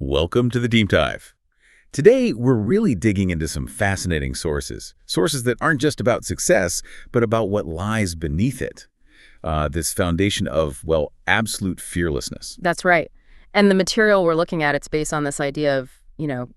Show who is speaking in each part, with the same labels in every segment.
Speaker 1: Welcome to the Deep Dive. Today, we're really digging into some fascinating sources that aren't just about success, but about what lies beneath it. This foundation of, well, absolute fearlessness.
Speaker 2: That's right. And the material we're looking at, it's based on this idea of,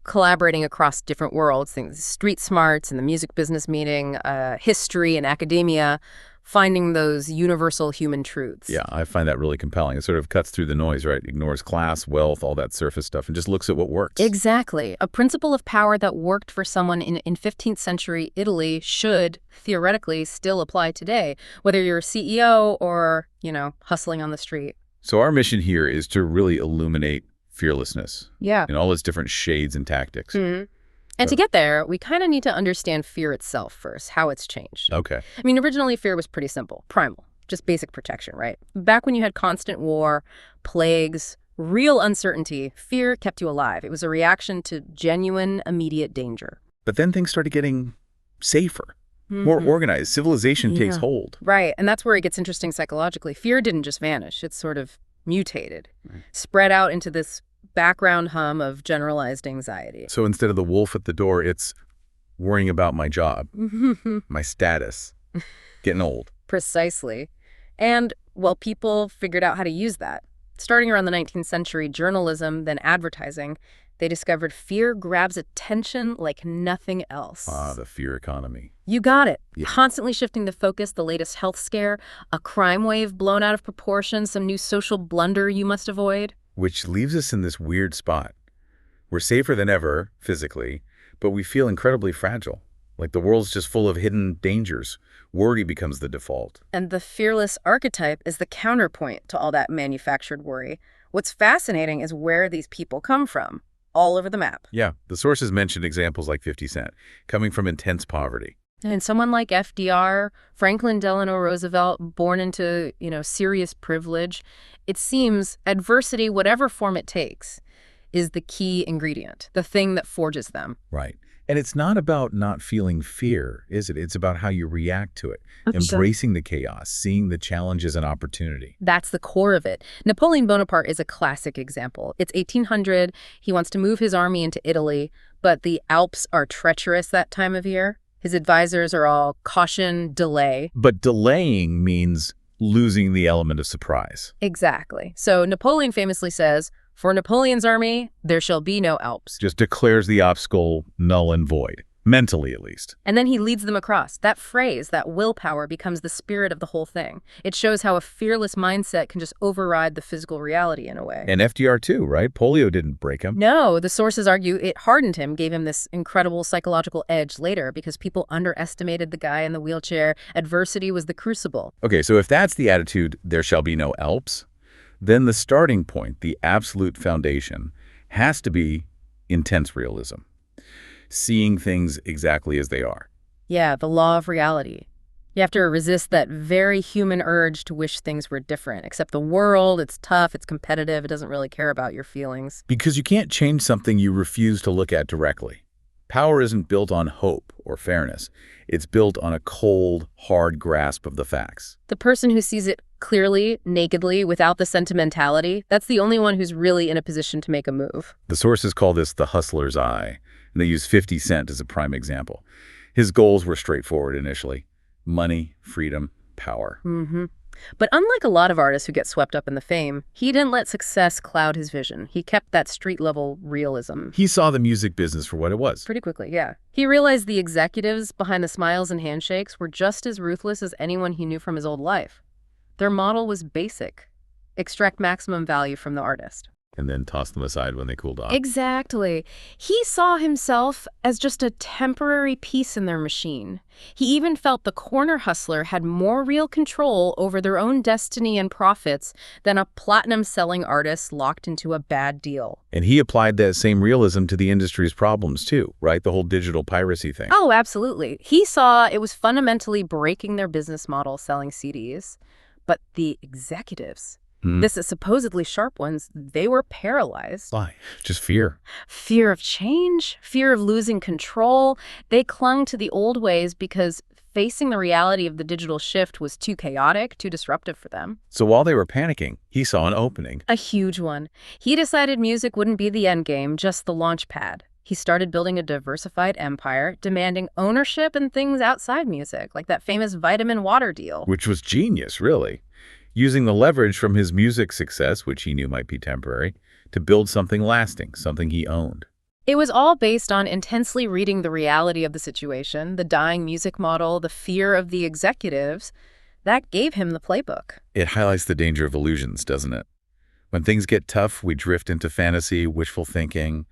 Speaker 2: collaborating across different worlds, things, street smarts and the music business meeting, history and academia, finding those universal human truths.
Speaker 1: Yeah, I find that really compelling. It sort of cuts through the noise, right? Ignores class, wealth, all that surface stuff, and just looks at what works.
Speaker 2: Exactly. A principle of power that worked for someone in 15th century Italy should, theoretically, still apply today, whether you're a CEO or, hustling on the street.
Speaker 1: So our mission here is to really illuminate fearlessness.
Speaker 2: Yeah.
Speaker 1: In all its different shades and tactics.
Speaker 2: Mm-hmm. And to get there, we kind of need to understand fear itself first, how it's changed.
Speaker 1: Okay.
Speaker 2: I mean, originally fear was pretty simple, primal, just basic protection, right? Back when you had constant war, plagues, real uncertainty, fear kept you alive. It was a reaction to genuine, immediate danger.
Speaker 1: But then things started getting safer, more organized. Civilization takes hold.
Speaker 2: Right, and that's where it gets interesting psychologically. Fear didn't just vanish. It sort of mutated, spread out into this background hum of generalized anxiety.
Speaker 1: So instead of the wolf at the door, it's worrying about my job, my status, getting old.
Speaker 2: Precisely. And, well, people figured out how to use that. Starting around the 19th century, journalism, then advertising, they discovered fear grabs attention like nothing else.
Speaker 1: Ah, the fear economy.
Speaker 2: You got it.
Speaker 1: Yeah.
Speaker 2: Constantly shifting the focus, the latest health scare, a crime wave blown out of proportion, some new social blunder you must avoid.
Speaker 1: Which leaves us in this weird spot. We're safer than ever, physically, but we feel incredibly fragile. Like the world's just full of hidden dangers. Worry becomes the default.
Speaker 2: And the fearless archetype is the counterpoint to all that manufactured worry. What's fascinating is where these people come from, all over the map.
Speaker 1: Yeah, the sources mentioned examples like 50 Cent, coming from intense poverty.
Speaker 2: And someone like FDR, Franklin Delano Roosevelt, born into, serious privilege, it seems adversity, whatever form it takes, is the key ingredient, the thing that forges them.
Speaker 1: Right. And it's not about not feeling fear, is it? It's about how you react to it, embracing the chaos, seeing the challenge as an opportunity.
Speaker 2: That's the core of it. Napoleon Bonaparte is a classic example. It's 1800. He wants to move his army into Italy, but the Alps are treacherous that time of year. His advisors are all caution, delay.
Speaker 1: But delaying means losing the element of surprise.
Speaker 2: Exactly. So Napoleon famously says, "For Napoleon's army, there shall be no Alps."
Speaker 1: Just declares the obstacle null and void, mentally at least.
Speaker 2: And then he leads them across. That phrase, that willpower, becomes the spirit of the whole thing. It shows how a fearless mindset can just override the physical reality in a way.
Speaker 1: And FDR too, right? Polio didn't break him.
Speaker 2: No, the sources argue it hardened him, gave him this incredible psychological edge later because people underestimated the guy in the wheelchair. Adversity was the crucible.
Speaker 1: Okay, so if that's the attitude, there shall be no Alps, then the starting point, the absolute foundation, has to be intense realism. Seeing things exactly as they are.
Speaker 2: Yeah, the law of reality. You have to resist that very human urge to wish things were different. Except the world, it's tough, it's competitive, it doesn't really care about your feelings.
Speaker 1: Because you can't change something you refuse to look at directly. Power isn't built on hope or fairness. It's built on a cold, hard grasp of the facts.
Speaker 2: The person who sees it clearly, nakedly, without the sentimentality, that's the only one who's really in a position to make a move.
Speaker 1: The sources call this the hustler's eye, and they use 50 Cent as a prime example. His goals were straightforward initially. Money, freedom, power.
Speaker 2: But unlike a lot of artists who get swept up in the fame, he didn't let success cloud his vision. He kept that street-level realism.
Speaker 1: He saw the music business for what it was.
Speaker 2: Pretty quickly, yeah. He realized the executives behind the smiles and handshakes were just as ruthless as anyone he knew from his old life. Their model was basic. Extract maximum value from the artist.
Speaker 1: And then toss them aside when they cooled off.
Speaker 2: Exactly. He saw himself as just a temporary piece in their machine. He even felt the corner hustler had more real control over their own destiny and profits than a platinum-selling artist locked into a bad deal.
Speaker 1: And he applied that same realism to the industry's problems too, right? The whole digital piracy thing.
Speaker 2: Oh, absolutely. He saw it was fundamentally breaking their business model selling CDs. But the executives, this supposedly sharp ones, they were paralyzed.
Speaker 1: Why? Just fear.
Speaker 2: Fear of change, fear of losing control. They clung to the old ways because facing the reality of the digital shift was too chaotic, too disruptive for them.
Speaker 1: So while they were panicking, he saw an opening.
Speaker 2: A huge one. He decided music wouldn't be the end game, just the launch pad. He started building a diversified empire, demanding ownership in things outside music, like that famous vitamin water deal.
Speaker 1: Which was genius, really. Using the leverage from his music success, which he knew might be temporary, to build something lasting, something he owned.
Speaker 2: It was all based on intensely reading the reality of the situation, the dying music model, the fear of the executives. That gave him the playbook.
Speaker 1: It highlights the danger of illusions, doesn't it? When things get tough, we drift into fantasy, wishful thinking.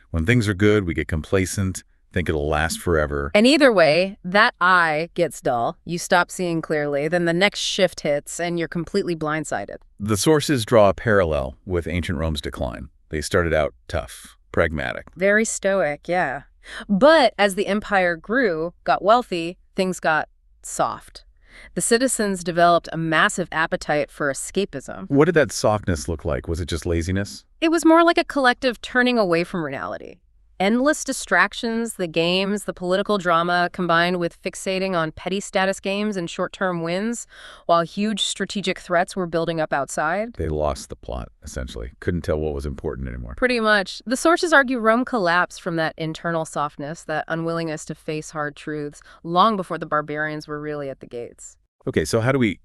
Speaker 1: When things are good, we get complacent, think it'll last forever.
Speaker 2: And either way, that eye gets dull, you stop seeing clearly, then the next shift hits and you're completely blindsided.
Speaker 1: The sources draw a parallel with ancient Rome's decline. They started out tough, pragmatic.
Speaker 2: Very stoic, yeah. But as the empire grew, got wealthy, things got soft. The citizens developed a massive appetite for escapism.
Speaker 1: What did that softness look like? Was it just laziness?
Speaker 2: It was more like a collective turning away from reality. Endless distractions, the games, the political drama, combined with fixating on petty status games and short-term wins, while huge strategic threats were building up outside.
Speaker 1: They lost the plot, essentially. Couldn't tell what was important anymore.
Speaker 2: Pretty much. The sources argue Rome collapsed from that internal softness, that unwillingness to face hard truths, long before the barbarians were really at the gates.
Speaker 1: Okay, so how do we,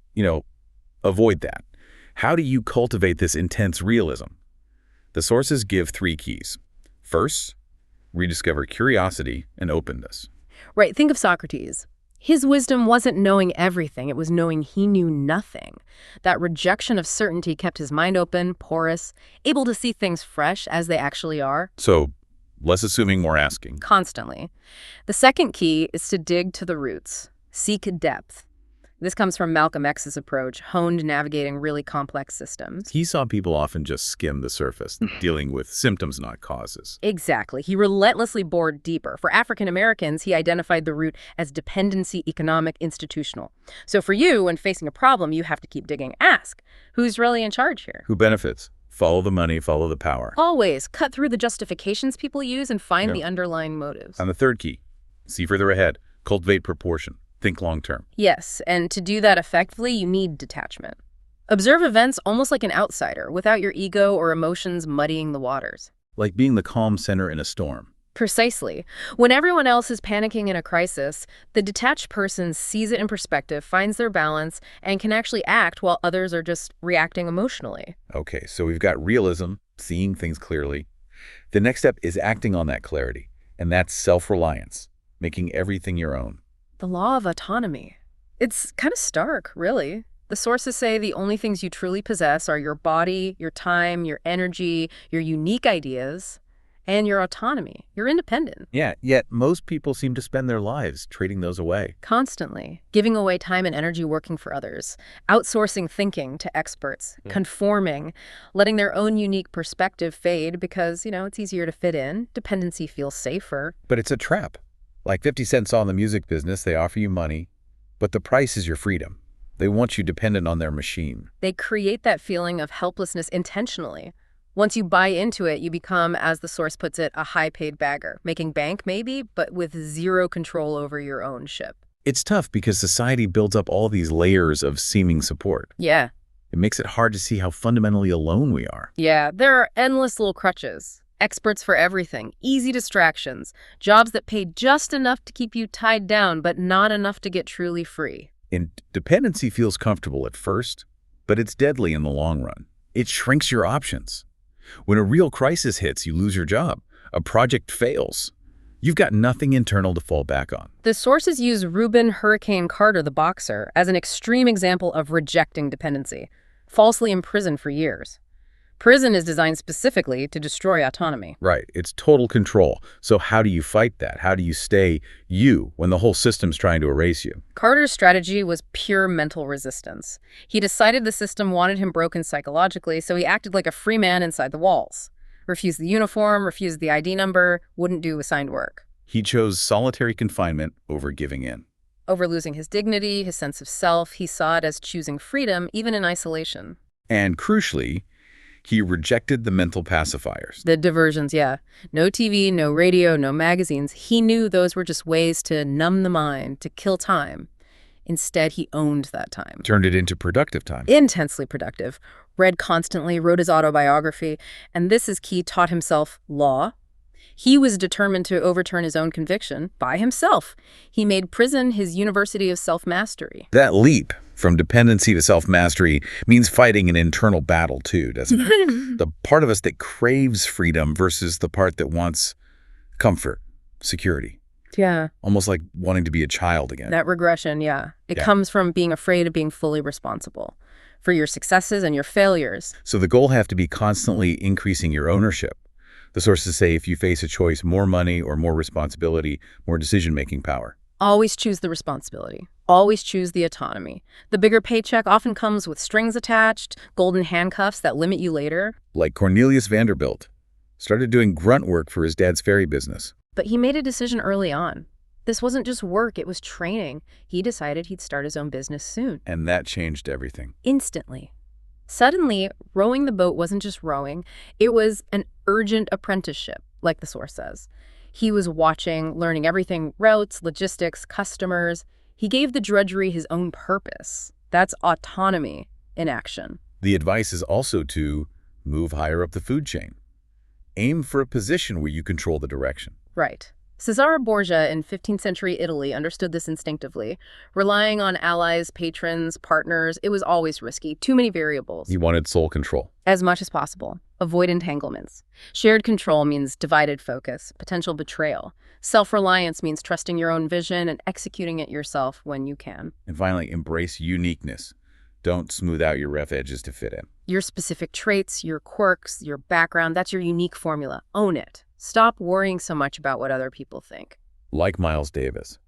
Speaker 1: avoid that? How do you cultivate this intense realism? The sources give 3 keys. First, rediscover curiosity and openness.
Speaker 2: Right, think of Socrates. His wisdom wasn't knowing everything, it was knowing he knew nothing. That rejection of certainty kept his mind open, porous, able to see things fresh as they actually are.
Speaker 1: So, less assuming, more asking.
Speaker 2: Constantly. The second key is to dig to the roots, seek depth. This comes from Malcolm X's approach, honed navigating really complex systems.
Speaker 1: He saw people often just skim the surface, dealing with symptoms, not causes.
Speaker 2: Exactly. He relentlessly bored deeper. For African Americans, he identified the root as dependency, economic, institutional. So for you, when facing a problem, you have to keep digging. Ask, who's really in charge here?
Speaker 1: Who benefits? Follow the money, follow the power.
Speaker 2: Always cut through the justifications people use and find the underlying motives.
Speaker 1: And the third key, see further ahead, cultivate proportion. Think long-term.
Speaker 2: Yes, and to do that effectively, you need detachment. Observe events almost like an outsider, without your ego or emotions muddying the waters.
Speaker 1: Like being the calm center in a storm.
Speaker 2: Precisely. When everyone else is panicking in a crisis, the detached person sees it in perspective, finds their balance, and can actually act while others are just reacting emotionally.
Speaker 1: Okay, so we've got realism, seeing things clearly. The next step is acting on that clarity, and that's self-reliance, making everything your own.
Speaker 2: The law of autonomy. It's kind of stark, really. The sources say the only things you truly possess are your body, your time, your energy, your unique ideas, and your autonomy. You're independent.
Speaker 1: Yeah, yet most people seem to spend their lives trading those away.
Speaker 2: Constantly. Giving away time and energy working for others. Outsourcing thinking to experts. Conforming. Letting their own unique perspective fade because, it's easier to fit in. Dependency feels safer.
Speaker 1: But it's a trap. Like 50 Cent saw in the music business, they offer you money, but the price is your freedom. They want you dependent on their machine.
Speaker 2: They create that feeling of helplessness intentionally. Once you buy into it, you become, as the source puts it, a high-paid bagger. Making bank, maybe, but with zero control over your own ship.
Speaker 1: It's tough because society builds up all these layers of seeming support.
Speaker 2: Yeah.
Speaker 1: It makes it hard to see how fundamentally alone we are.
Speaker 2: Yeah, there are endless little crutches. Experts for everything, easy distractions, jobs that pay just enough to keep you tied down, but not enough to get truly free.
Speaker 1: And dependency feels comfortable at first, but it's deadly in the long run. It shrinks your options. When a real crisis hits, you lose your job. A project fails. You've got nothing internal to fall back on.
Speaker 2: The sources use Reuben Hurricane Carter, the boxer, as an extreme example of rejecting dependency, falsely imprisoned for years. Prison is designed specifically to destroy autonomy.
Speaker 1: Right. It's total control. So how do you fight that? How do you stay you when the whole system's trying to erase you?
Speaker 2: Carter's strategy was pure mental resistance. He decided the system wanted him broken psychologically, so he acted like a free man inside the walls. Refused the uniform, refused the ID number, wouldn't do assigned work.
Speaker 1: He chose solitary confinement over giving in.
Speaker 2: Over losing his dignity, his sense of self, he saw it as choosing freedom, even in isolation.
Speaker 1: And crucially, he rejected the mental pacifiers.
Speaker 2: The diversions, yeah. No TV, no radio, no magazines. He knew those were just ways to numb the mind, to kill time. Instead, he owned that time.
Speaker 1: Turned it into productive time.
Speaker 2: Intensely productive. Read constantly, wrote his autobiography, and this is key, taught himself law. He was determined to overturn his own conviction by himself. He made prison his university of self-mastery.
Speaker 1: That leap from dependency to self-mastery means fighting an internal battle too, doesn't it? The part of us that craves freedom versus the part that wants comfort, security.
Speaker 2: Yeah.
Speaker 1: Almost like wanting to be a child again.
Speaker 2: That regression, yeah. It comes from being afraid of being fully responsible for your successes and your failures.
Speaker 1: So the goal have to be constantly increasing your ownership. The sources say if you face a choice, more money or more responsibility, more decision-making power.
Speaker 2: Always choose the responsibility. Always choose the autonomy. The bigger paycheck often comes with strings attached, golden handcuffs that limit you later.
Speaker 1: Like Cornelius Vanderbilt. Started doing grunt work for his dad's ferry business.
Speaker 2: But he made a decision early on. This wasn't just work, it was training. He decided he'd start his own business soon.
Speaker 1: And that changed everything.
Speaker 2: Instantly. Suddenly, rowing the boat wasn't just rowing, it was an urgent apprenticeship, like the source says. He was watching, learning everything, routes, logistics, customers. He gave the drudgery his own purpose. That's autonomy in action.
Speaker 1: The advice is also to move higher up the food chain. Aim for a position where you control the direction.
Speaker 2: Right. Cesare Borgia in 15th century Italy understood this instinctively. Relying on allies, patrons, partners, it was always risky. Too many variables.
Speaker 1: He wanted sole control.
Speaker 2: As much as possible. Avoid entanglements. Shared control means divided focus, potential betrayal. Self-reliance means trusting your own vision and executing it yourself when you can.
Speaker 1: And finally, embrace uniqueness. Don't smooth out your rough edges to fit in.
Speaker 2: Your specific traits, your quirks, your background, that's your unique formula. Own it. Stop worrying so much about what other people think.
Speaker 1: Like Miles Davis.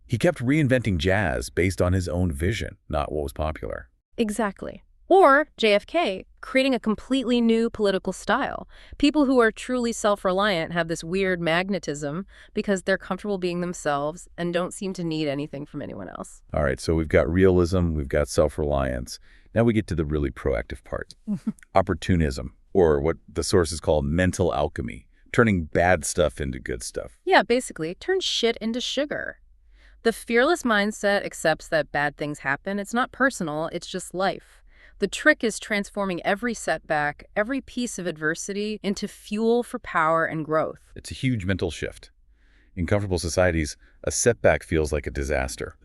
Speaker 1: He kept reinventing jazz based on his own vision, not what was popular.
Speaker 2: Exactly. Or JFK, creating a completely new political style. People who are truly self-reliant have this weird magnetism because they're comfortable being themselves and don't seem to need anything from anyone else.
Speaker 1: All right, so we've got realism, we've got self-reliance. Now we get to the really proactive part. Opportunism, or what the sources call mental alchemy. Turning bad stuff into good stuff.
Speaker 2: Yeah, basically, turn shit into sugar. The fearless mindset accepts that bad things happen. It's not personal, it's just life. The trick is transforming every setback, every piece of adversity into fuel for power and growth.
Speaker 1: It's a huge mental shift. In comfortable societies, a setback feels like a disaster.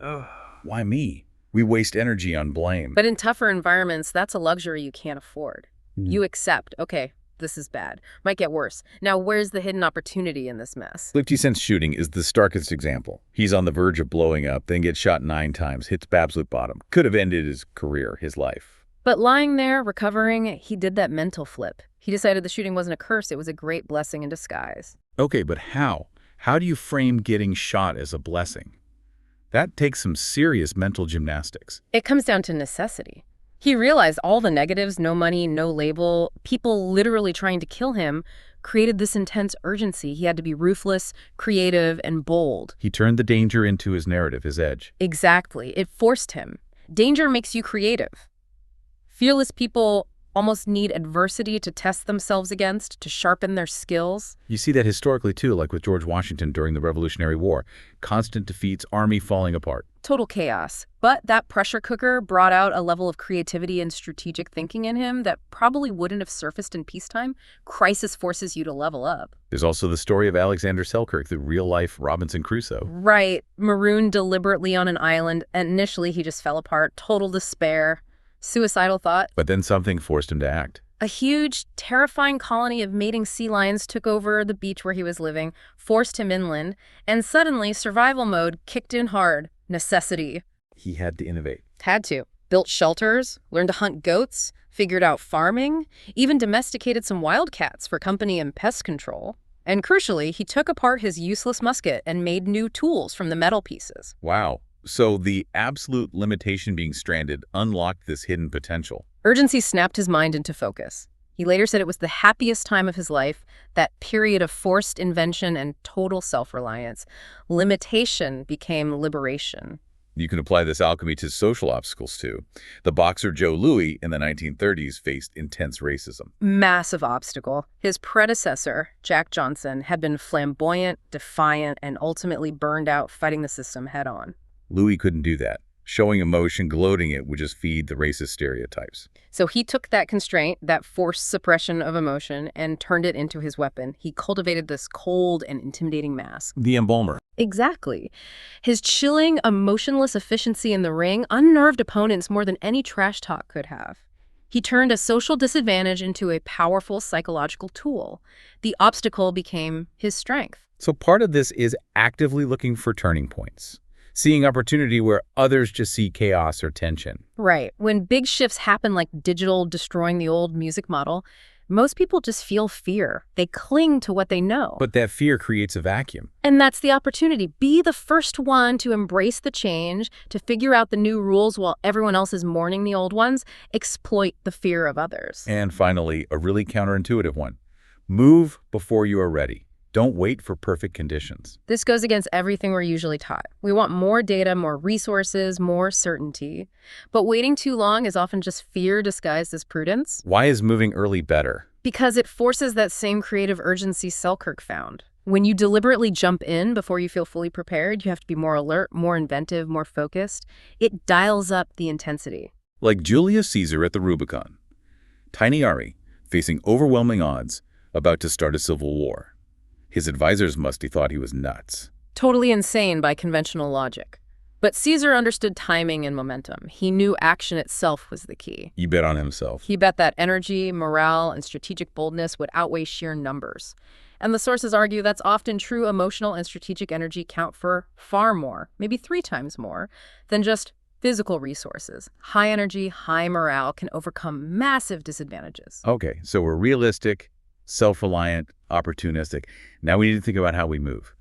Speaker 1: Why me? We waste energy on blame.
Speaker 2: But in tougher environments, that's a luxury you can't afford. You accept, okay, this is bad. Might get worse. Now, where's the hidden opportunity in this mess?
Speaker 1: 50 Cent's shooting is the starkest example. He's on the verge of blowing up, then gets shot 9 times, hits absolute bottom. Could have ended his career, his life.
Speaker 2: But lying there, recovering, he did that mental flip. He decided the shooting wasn't a curse, it was a great blessing in disguise.
Speaker 1: Okay, but how? How do you frame getting shot as a blessing? That takes some serious mental gymnastics.
Speaker 2: It comes down to necessity. He realized all the negatives, no money, no label, people literally trying to kill him, created this intense urgency. He had to be ruthless, creative, and bold.
Speaker 1: He turned the danger into his narrative, his edge.
Speaker 2: Exactly. It forced him. Danger makes you creative. Fearless people almost need adversity to test themselves against, to sharpen their skills.
Speaker 1: You see that historically, too, like with George Washington during the Revolutionary War. Constant defeats, army falling apart.
Speaker 2: Total chaos. But that pressure cooker brought out a level of creativity and strategic thinking in him that probably wouldn't have surfaced in peacetime. Crisis forces you to level up.
Speaker 1: There's also the story of Alexander Selkirk, the real-life Robinson Crusoe.
Speaker 2: Right. Marooned deliberately on an island, and initially he just fell apart. Total despair. Suicidal thought.
Speaker 1: But then something forced him to act.
Speaker 2: A huge, terrifying colony of mating sea lions took over the beach where he was living, forced him inland, and suddenly survival mode kicked in hard. Necessity.
Speaker 1: He had to innovate.
Speaker 2: Had to. Built shelters, learned to hunt goats, figured out farming, even domesticated some wildcats for company and pest control. And crucially, he took apart his useless musket and made new tools from the metal pieces.
Speaker 1: Wow. So the absolute limitation being stranded unlocked this hidden potential.
Speaker 2: Urgency snapped his mind into focus. He later said it was the happiest time of his life, that period of forced invention and total self-reliance. Limitation became liberation.
Speaker 1: You can apply this alchemy to social obstacles, too. The boxer Joe Louis in the 1930s faced intense racism.
Speaker 2: Massive obstacle. His predecessor, Jack Johnson, had been flamboyant, defiant, and ultimately burned out fighting the system head-on.
Speaker 1: Louis couldn't do that. Showing emotion, gloating it would just feed the racist stereotypes.
Speaker 2: So he took that constraint, that forced suppression of emotion, and turned it into his weapon. He cultivated this cold and intimidating mask.
Speaker 1: The embalmer.
Speaker 2: Exactly. His chilling, emotionless efficiency in the ring unnerved opponents more than any trash talk could have. He turned a social disadvantage into a powerful psychological tool. The obstacle became his strength.
Speaker 1: So part of this is actively looking for turning points, seeing opportunity where others just see chaos or tension.
Speaker 2: Right. When big shifts happen like digital destroying the old music model, most people just feel fear. They cling to what they know.
Speaker 1: But that fear creates a vacuum.
Speaker 2: And that's the opportunity. Be the first one to embrace the change, to figure out the new rules while everyone else is mourning the old ones. Exploit the fear of others.
Speaker 1: And finally, a really counterintuitive one. Move before you are ready. Don't wait for perfect conditions.
Speaker 2: This goes against everything we're usually taught. We want more data, more resources, more certainty. But waiting too long is often just fear disguised as prudence.
Speaker 1: Why is moving early better?
Speaker 2: Because it forces that same creative urgency Selkirk found. When you deliberately jump in before you feel fully prepared, you have to be more alert, more inventive, more focused. It dials up the intensity.
Speaker 1: Like Julius Caesar at the Rubicon. Tiny Ari, facing overwhelming odds, about to start a civil war. His advisors must have thought he was nuts.
Speaker 2: Totally insane by conventional logic. But Caesar understood timing and momentum. He knew action itself was the key.
Speaker 1: He bet on himself.
Speaker 2: He bet that energy, morale, and strategic boldness would outweigh sheer numbers. And the sources argue that's often true. Emotional and strategic energy count for far more, maybe 3 times more, than just physical resources. High energy, high morale can overcome massive disadvantages.
Speaker 1: Okay, so we're realistic, self-reliant, opportunistic. Now we need to think about how we move.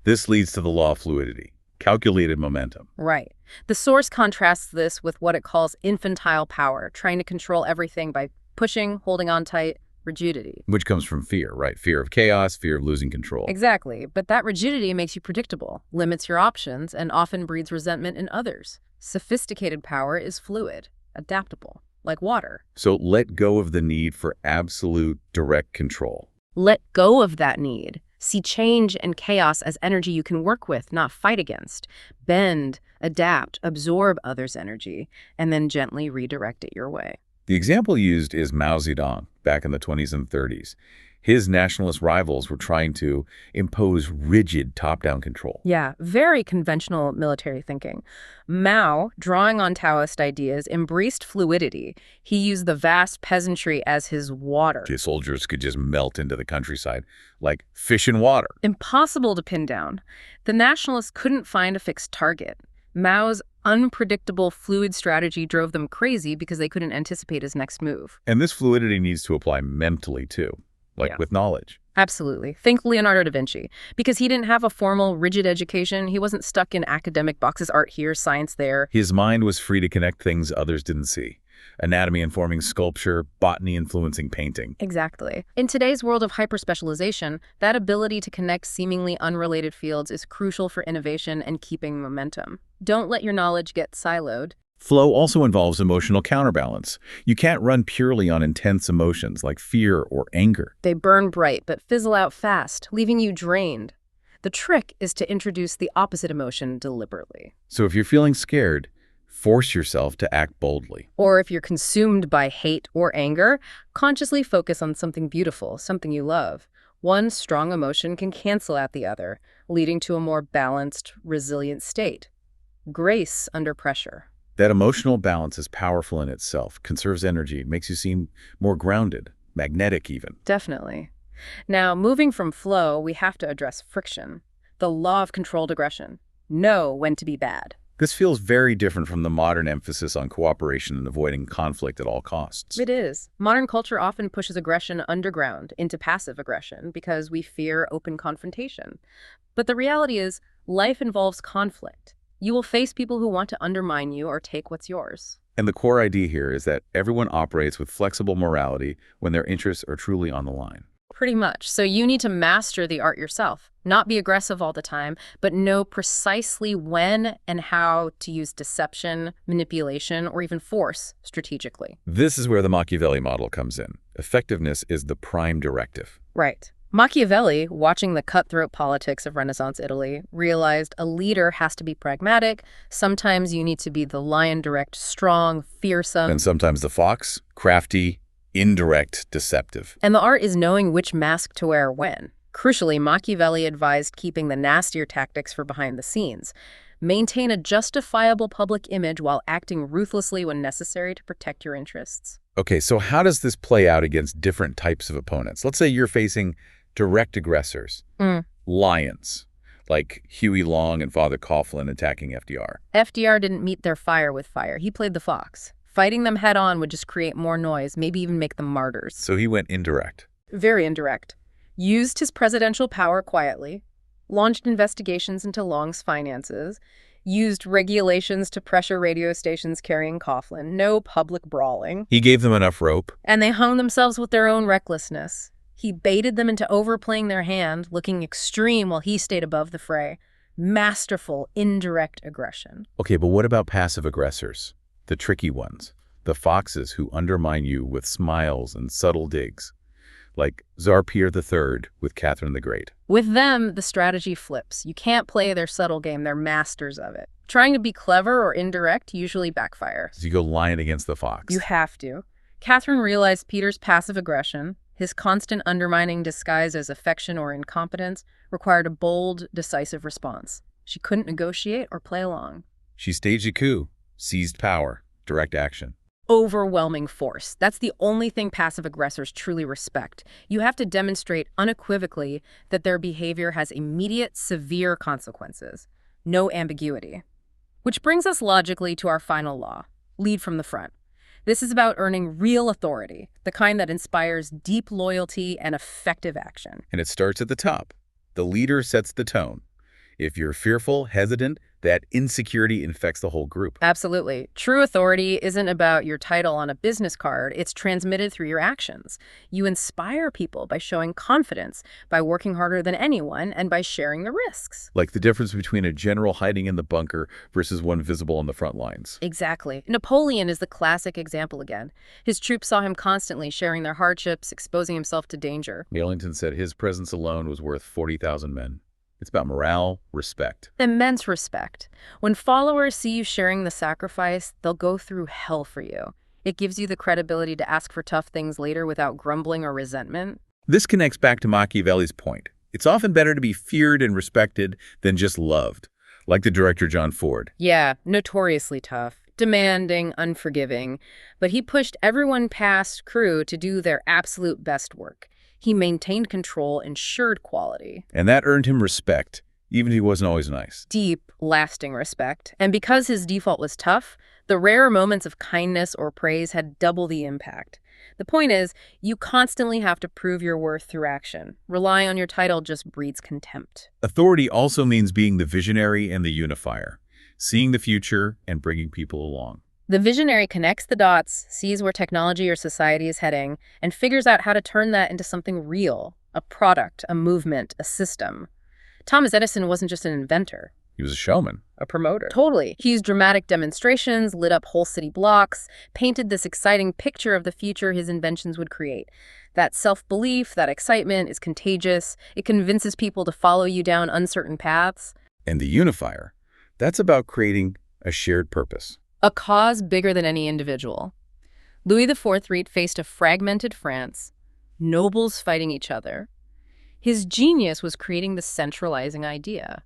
Speaker 1: This leads to the law of fluidity, calculated momentum.
Speaker 2: Right. The source contrasts this with what it calls infantile power, trying to control everything by pushing, holding on tight, rigidity.
Speaker 1: Which comes from fear, right? Fear of chaos, fear of losing control.
Speaker 2: Exactly. But that rigidity makes you predictable, limits your options, and often breeds resentment in others. Sophisticated power is fluid, adaptable, like water.
Speaker 1: So let go of the need for absolute direct control.
Speaker 2: Let go of that need. See change and chaos as energy you can work with, not fight against. Bend, adapt, absorb others' energy, and then gently redirect it your way.
Speaker 1: The example used is Mao Zedong back in the 20s and 30s. His nationalist rivals were trying to impose rigid top-down control.
Speaker 2: Yeah, very conventional military thinking. Mao, drawing on Taoist ideas, embraced fluidity. He used the vast peasantry as his water.
Speaker 1: His soldiers could just melt into the countryside like fish in water.
Speaker 2: Impossible to pin down. The nationalists couldn't find a fixed target. Mao's unpredictable, fluid strategy drove them crazy because they couldn't anticipate his next move.
Speaker 1: And this fluidity needs to apply mentally, too. With knowledge.
Speaker 2: Absolutely. Think Leonardo da Vinci. Because he didn't have a formal, rigid education, he wasn't stuck in academic boxes, art here, science there.
Speaker 1: His mind was free to connect things others didn't see. Anatomy informing sculpture, botany influencing painting.
Speaker 2: Exactly. In today's world of hyperspecialization, that ability to connect seemingly unrelated fields is crucial for innovation and keeping momentum. Don't let your knowledge get siloed.
Speaker 1: Flow also involves emotional counterbalance. You can't run purely on intense emotions like fear or anger.
Speaker 2: They burn bright but fizzle out fast, leaving you drained. The trick is to introduce the opposite emotion deliberately.
Speaker 1: So if you're feeling scared, force yourself to act boldly.
Speaker 2: Or if you're consumed by hate or anger, consciously focus on something beautiful, something you love. One strong emotion can cancel out the other, leading to a more balanced, resilient state. Grace under pressure.
Speaker 1: That emotional balance is powerful in itself, conserves energy, makes you seem more grounded, magnetic even.
Speaker 2: Definitely. Now, moving from flow, we have to address friction, the law of controlled aggression. Know when to be bad.
Speaker 1: This feels very different from the modern emphasis on cooperation and avoiding conflict at all costs.
Speaker 2: It is. Modern culture often pushes aggression underground into passive aggression because we fear open confrontation. But the reality is, life involves conflict. You will face people who want to undermine you or take what's yours.
Speaker 1: And the core idea here is that everyone operates with flexible morality when their interests are truly on the line.
Speaker 2: Pretty much. So you need to master the art yourself. Not be aggressive all the time, but know precisely when and how to use deception, manipulation, or even force strategically.
Speaker 1: This is where the Machiavelli model comes in. Effectiveness is the prime directive.
Speaker 2: Right. Machiavelli, watching the cutthroat politics of Renaissance Italy, realized a leader has to be pragmatic. Sometimes you need to be the lion direct, strong, fearsome.
Speaker 1: And sometimes the fox, crafty, indirect, deceptive.
Speaker 2: And the art is knowing which mask to wear when. Crucially, Machiavelli advised keeping the nastier tactics for behind the scenes. Maintain a justifiable public image while acting ruthlessly when necessary to protect your interests.
Speaker 1: Okay, so how does this play out against different types of opponents? Let's say you're facing direct aggressors, lions, like Huey Long and Father Coughlin attacking FDR.
Speaker 2: FDR didn't meet their fire with fire. He played the fox. Fighting them head on would just create more noise, maybe even make them martyrs.
Speaker 1: So he went indirect.
Speaker 2: Very indirect. Used his presidential power quietly, launched investigations into Long's finances, used regulations to pressure radio stations carrying Coughlin, no public brawling.
Speaker 1: He gave them enough rope.
Speaker 2: And they hung themselves with their own recklessness. He baited them into overplaying their hand, looking extreme while he stayed above the fray. Masterful, indirect aggression.
Speaker 1: Okay, but what about passive aggressors? The tricky ones. The foxes who undermine you with smiles and subtle digs. Like Tsar Peter III with Catherine the Great.
Speaker 2: With them, the strategy flips. You can't play their subtle game. They're masters of it. Trying to be clever or indirect usually backfires.
Speaker 1: So you go lion against the fox.
Speaker 2: You have to. Catherine realized Peter's passive aggression, his constant undermining disguised as affection or incompetence, required a bold, decisive response. She couldn't negotiate or play along.
Speaker 1: She staged a coup, seized power, direct action.
Speaker 2: Overwhelming force. That's the only thing passive aggressors truly respect. You have to demonstrate unequivocally that their behavior has immediate, severe consequences. No ambiguity. Which brings us logically to our final law. Lead from the front. This is about earning real authority, the kind that inspires deep loyalty and effective action.
Speaker 1: And it starts at the top. The leader sets the tone. If you're fearful, hesitant, that insecurity infects the whole group.
Speaker 2: Absolutely. True authority isn't about your title on a business card. It's transmitted through your actions. You inspire people by showing confidence, by working harder than anyone, and by sharing the risks.
Speaker 1: Like the difference between a general hiding in the bunker versus one visible on the front lines.
Speaker 2: Exactly. Napoleon is the classic example again. His troops saw him constantly sharing their hardships, exposing himself to danger.
Speaker 1: Ellington said his presence alone was worth 40,000 men. It's about morale, respect.
Speaker 2: Immense respect. When followers see you sharing the sacrifice, they'll go through hell for you. It gives you the credibility to ask for tough things later without grumbling or resentment.
Speaker 1: This connects back to Machiavelli's point. It's often better to be feared and respected than just loved, like the director John Ford.
Speaker 2: Yeah, notoriously tough, demanding, unforgiving, but he pushed everyone past crew to do their absolute best work. He maintained control, ensured quality.
Speaker 1: And that earned him respect, even if he wasn't always nice.
Speaker 2: Deep, lasting respect. And because his default was tough, the rare moments of kindness or praise had double the impact. The point is, you constantly have to prove your worth through action. Relying on your title just breeds contempt.
Speaker 1: Authority also means being the visionary and the unifier, seeing the future and bringing people along.
Speaker 2: The visionary connects the dots, sees where technology or society is heading, and figures out how to turn that into something real, a product, a movement, a system. Thomas Edison wasn't just an inventor.
Speaker 1: He was a showman.
Speaker 2: A promoter. Totally. He used dramatic demonstrations, lit up whole city blocks, painted this exciting picture of the future his inventions would create. That self-belief, that excitement is contagious. It convinces people to follow you down uncertain paths.
Speaker 1: And the unifier, that's about creating a shared purpose.
Speaker 2: A cause bigger than any individual. Louis IV faced a fragmented France, nobles fighting each other. His genius was creating the centralizing idea,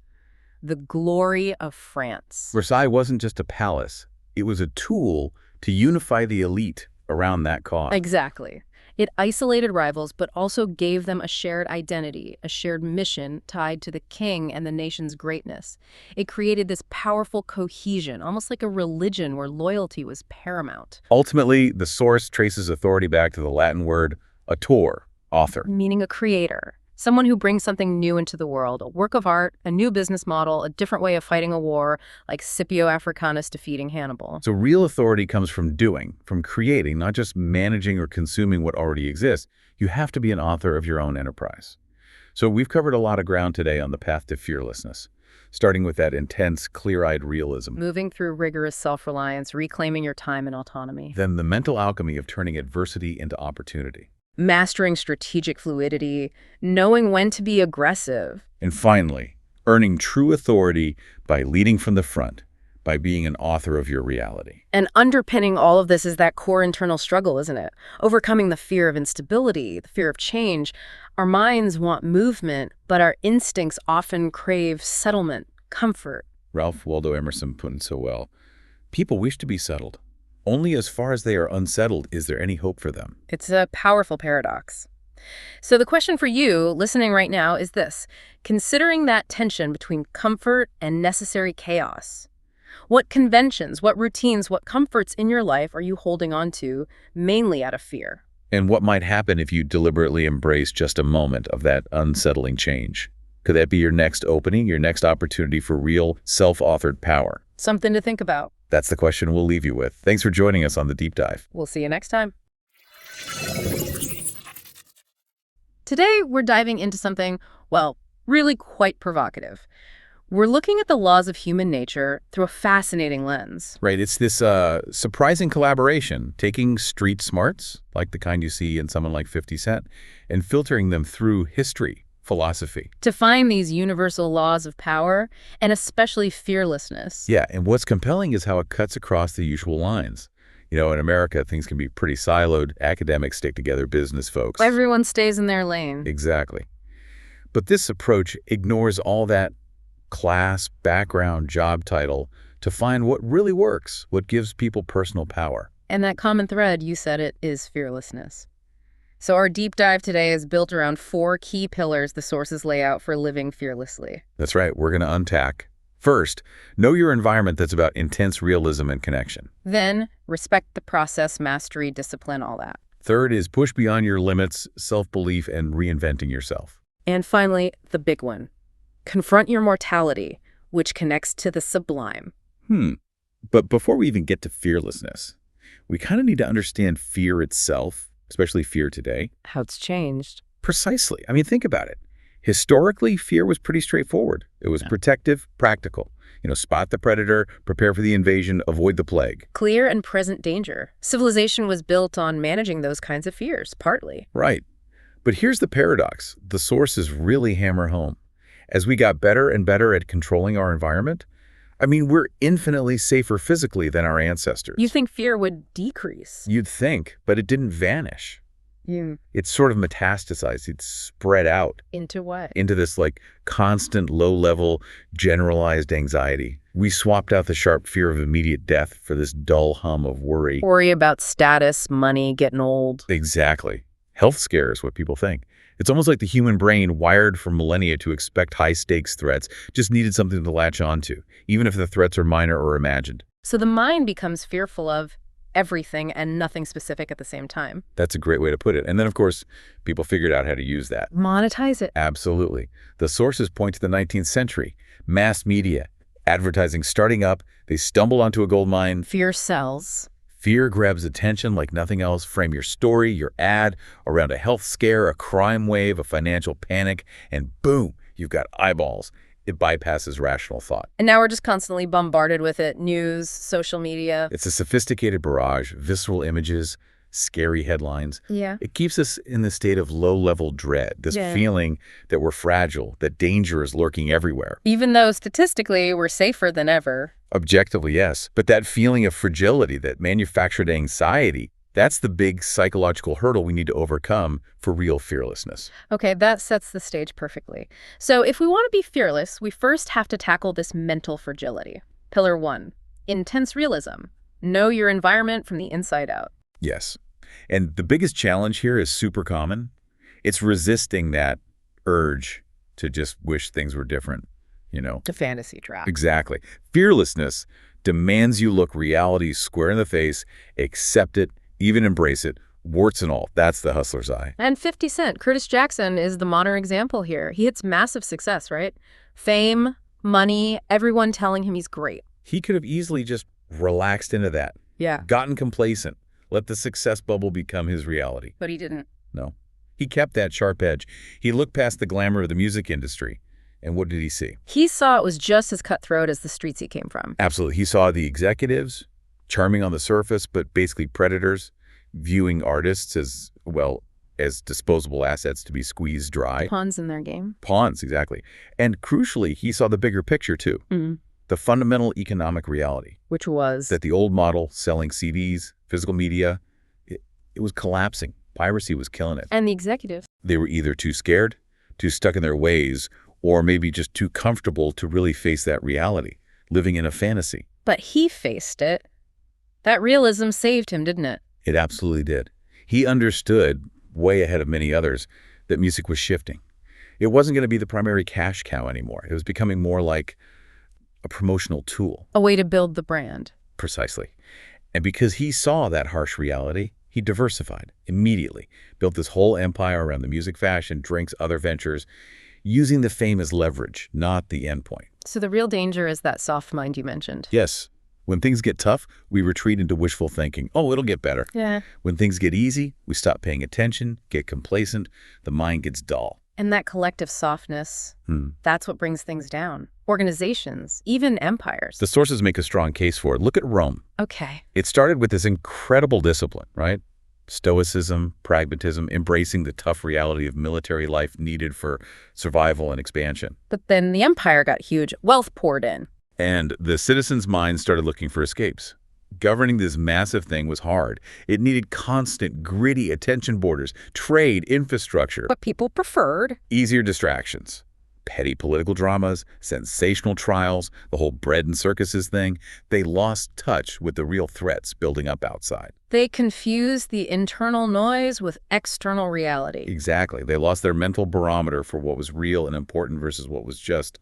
Speaker 2: the glory of France.
Speaker 1: Versailles wasn't just a palace. It was a tool to unify the elite around that cause.
Speaker 2: Exactly. It isolated rivals, but also gave them a shared identity, a shared mission tied to the king and the nation's greatness. It created this powerful cohesion, almost like a religion where loyalty was paramount.
Speaker 1: Ultimately, the source traces authority back to the Latin word autor, author.
Speaker 2: Meaning a creator. Someone who brings something new into the world, a work of art, a new business model, a different way of fighting a war, like Scipio Africanus defeating Hannibal.
Speaker 1: So real authority comes from doing, from creating, not just managing or consuming what already exists. You have to be an author of your own enterprise. So we've covered a lot of ground today on the path to fearlessness, starting with that intense, clear-eyed realism.
Speaker 2: Moving through rigorous self-reliance, reclaiming your time and autonomy.
Speaker 1: Then the mental alchemy of turning adversity into opportunity.
Speaker 2: mastering strategic fluidity, knowing when to be aggressive.
Speaker 1: And finally, earning true authority by leading from the front, by being an author of your reality.
Speaker 2: And underpinning all of this is that core internal struggle, isn't it? Overcoming the fear of instability, the fear of change. Our minds want movement, but our instincts often crave settlement, comfort.
Speaker 1: Ralph Waldo Emerson put it so well. People wish to be settled. Only as far as they are unsettled is there any hope for them.
Speaker 2: It's a powerful paradox. So the question for you, listening right now, is this. Considering that tension between comfort and necessary chaos, what conventions, what routines, what comforts in your life are you holding on to, mainly out of fear?
Speaker 1: And what might happen if you deliberately embrace just a moment of that unsettling change? Could that be your next opening, your next opportunity for real, self-authored power?
Speaker 2: Something to think about.
Speaker 1: That's the question we'll leave you with. Thanks for joining us on The Deep Dive.
Speaker 2: We'll see you next time. Today, we're diving into something, well, really quite provocative. We're looking at the laws of human nature through a fascinating lens.
Speaker 1: Right, it's this surprising collaboration, taking street smarts, like the kind you see in someone like 50 Cent, and filtering them through history, philosophy.
Speaker 2: To find these universal laws of power, and especially fearlessness.
Speaker 1: Yeah, and what's compelling is how it cuts across the usual lines. You know, in America, things can be pretty siloed. Academics stick together, business folks.
Speaker 2: Everyone stays in their lane.
Speaker 1: Exactly. But this approach ignores all that class, background, job title to find what really works, what gives people personal power.
Speaker 2: And that common thread, you said it, is fearlessness. So our deep dive today is built around 4 key pillars the sources lay out for living fearlessly.
Speaker 1: That's right. We're going to unpack. First, know your environment that's about intense realism and connection.
Speaker 2: Then, respect the process, mastery, discipline, all that.
Speaker 1: Third is push beyond your limits, self-belief, and reinventing yourself.
Speaker 2: And finally, the big one. Confront your mortality, which connects to the sublime.
Speaker 1: But before we even get to fearlessness, we kind of need to understand fear itself, especially fear today.
Speaker 2: How it's changed.
Speaker 1: Precisely. I mean, think about it. Historically, fear was pretty straightforward. It was protective, practical. You know, spot the predator, prepare for the invasion, avoid the plague.
Speaker 2: Clear and present danger. Civilization was built on managing those kinds of fears, partly.
Speaker 1: Right. But here's the paradox. The sources really hammer home. As we got better and better at controlling our environment, I mean, we're infinitely safer physically than our ancestors.
Speaker 2: You think fear would decrease?
Speaker 1: You'd think, but it didn't vanish. It sort of metastasized. It spread out.
Speaker 2: Into what?
Speaker 1: Into this like constant low-level generalized anxiety. We swapped out the sharp fear of immediate death for this dull hum of worry.
Speaker 2: Worry about status, money, getting old.
Speaker 1: Exactly. Health scare is what people think. It's almost like the human brain, wired for millennia to expect high-stakes threats, just needed something to latch onto, even if the threats are minor or imagined.
Speaker 2: So the mind becomes fearful of everything and nothing specific at the same time.
Speaker 1: That's a great way to put it. And then, of course, people figured out how to use that.
Speaker 2: Monetize it.
Speaker 1: Absolutely. The sources point to the 19th century. Mass media, advertising starting up, they stumble onto a gold mine.
Speaker 2: Fear sells.
Speaker 1: Fear grabs attention like nothing else. Frame your story, your ad, around a health scare, a crime wave, a financial panic, and boom, you've got eyeballs. It bypasses rational thought.
Speaker 2: And now we're just constantly bombarded with it. News, social media.
Speaker 1: It's a sophisticated barrage, visceral images, scary headlines.
Speaker 2: Yeah.
Speaker 1: It keeps us in the state of low-level dread, this feeling that we're fragile, that danger is lurking everywhere.
Speaker 2: Even though statistically we're safer than ever.
Speaker 1: Objectively, yes. But that feeling of fragility, that manufactured anxiety, that's the big psychological hurdle we need to overcome for real fearlessness.
Speaker 2: Okay, that sets the stage perfectly. So if we want to be fearless, we first have to tackle this mental fragility. Pillar 1, intense realism. Know your environment from the inside out.
Speaker 1: Yes. And the biggest challenge here is super common. It's resisting that urge to just wish things were different, you know.
Speaker 2: The fantasy trap.
Speaker 1: Exactly. Fearlessness demands you look reality square in the face, accept it, even embrace it, warts and all. That's the hustler's eye.
Speaker 2: And 50 Cent, Curtis Jackson, is the modern example here. He hits massive success, right? Fame, money, everyone telling him he's great.
Speaker 1: He could have easily just relaxed into that.
Speaker 2: Yeah.
Speaker 1: Gotten complacent. Let the success bubble become his reality.
Speaker 2: But he didn't.
Speaker 1: No. He kept that sharp edge. He looked past the glamour of the music industry. And what did he see?
Speaker 2: He saw it was just as cutthroat as the streets he came from.
Speaker 1: Absolutely. He saw the executives, charming on the surface, but basically predators, viewing artists as, well, as disposable assets to be squeezed dry.
Speaker 2: Pawns in their game.
Speaker 1: Pawns, exactly. And crucially, he saw the bigger picture, too. The fundamental economic reality.
Speaker 2: Which was?
Speaker 1: That the old model, selling CDs, physical media, it was collapsing. Piracy was killing it.
Speaker 2: And the executives?
Speaker 1: They were either too scared, too stuck in their ways, or maybe just too comfortable to really face that reality, living in a fantasy.
Speaker 2: But he faced it. That realism saved him, didn't it?
Speaker 1: It absolutely did. He understood, way ahead of many others, that music was shifting. It wasn't going to be the primary cash cow anymore. It was becoming more like a promotional tool.
Speaker 2: A way to build the brand.
Speaker 1: Precisely. And because he saw that harsh reality, he diversified immediately, built this whole empire around the music, fashion, drinks, other ventures, using the fame as leverage, not the endpoint.
Speaker 2: So the real danger is that soft mind you mentioned.
Speaker 1: Yes. When things get tough, we retreat into wishful thinking. Oh, it'll get better.
Speaker 2: Yeah.
Speaker 1: When things get easy, we stop paying attention, get complacent, the mind gets dull.
Speaker 2: And that collective softness, that's what brings things down. Organizations, even empires.
Speaker 1: The sources make a strong case for it. Look at Rome.
Speaker 2: Okay.
Speaker 1: It started with this incredible discipline, right? Stoicism, pragmatism, embracing the tough reality of military life needed for survival and expansion.
Speaker 2: But then the empire got huge. Wealth poured in.
Speaker 1: And the citizens' minds started looking for escapes. Governing this massive thing was hard. It needed constant, gritty attention borders, trade, infrastructure.
Speaker 2: But people preferred
Speaker 1: Easier distractions. Petty political dramas, sensational trials, the whole bread and circuses thing. They lost touch with the real threats building up outside.
Speaker 2: They confused the internal noise with external reality.
Speaker 1: Exactly. They lost their mental barometer for what was real and important versus what was just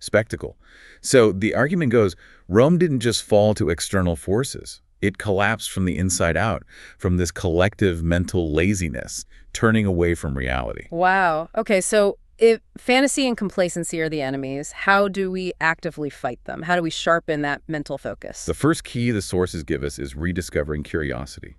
Speaker 1: spectacle. So the argument goes, Rome didn't just fall to external forces. It collapsed from the inside out, from this collective mental laziness, turning away from reality.
Speaker 2: Wow. Okay, so if fantasy and complacency are the enemies, how do we actively fight them? How do we sharpen that mental focus?
Speaker 1: The first key the sources give us is rediscovering curiosity,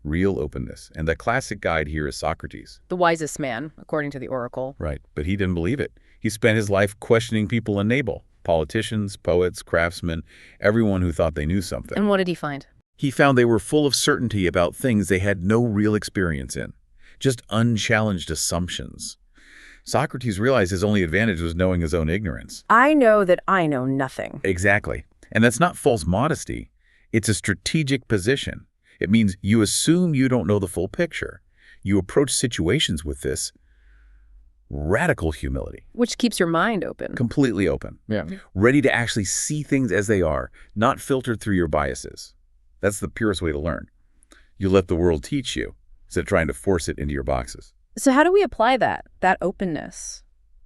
Speaker 1: real openness. And the classic guide here is Socrates.
Speaker 2: The wisest man, according to the oracle.
Speaker 1: Right, but he didn't believe it. He spent his life questioning people in Nabal, politicians, poets, craftsmen, everyone who thought they knew something.
Speaker 2: And what did he find?
Speaker 1: He found they were full of certainty about things they had no real experience in, just unchallenged assumptions. Socrates realized his only advantage was knowing his own ignorance.
Speaker 2: I know that I know nothing.
Speaker 1: Exactly. And that's not false modesty. It's a strategic position. It means you assume you don't know the full picture. You approach situations with this radical humility.
Speaker 2: Which keeps your mind open.
Speaker 1: Completely open.
Speaker 2: Yeah.
Speaker 1: Ready to actually see things as they are, not filtered through your biases. That's the purest way to learn. You let the world teach you instead of trying to force it into your boxes.
Speaker 2: So how do we apply that openness?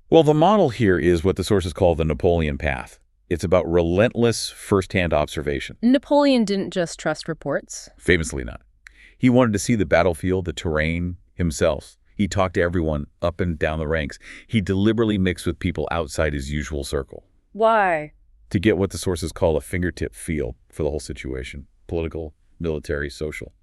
Speaker 1: Well, the model here is what the sources call the Napoleon path. It's about relentless first-hand observation.
Speaker 2: Napoleon didn't just trust reports.
Speaker 1: Famously not. He wanted to see the battlefield, the terrain, himself. He talked to everyone up and down the ranks. He deliberately mixed with people outside his usual circle.
Speaker 2: Why?
Speaker 1: To get what the sources call a fingertip feel for the whole situation. Political, military, social.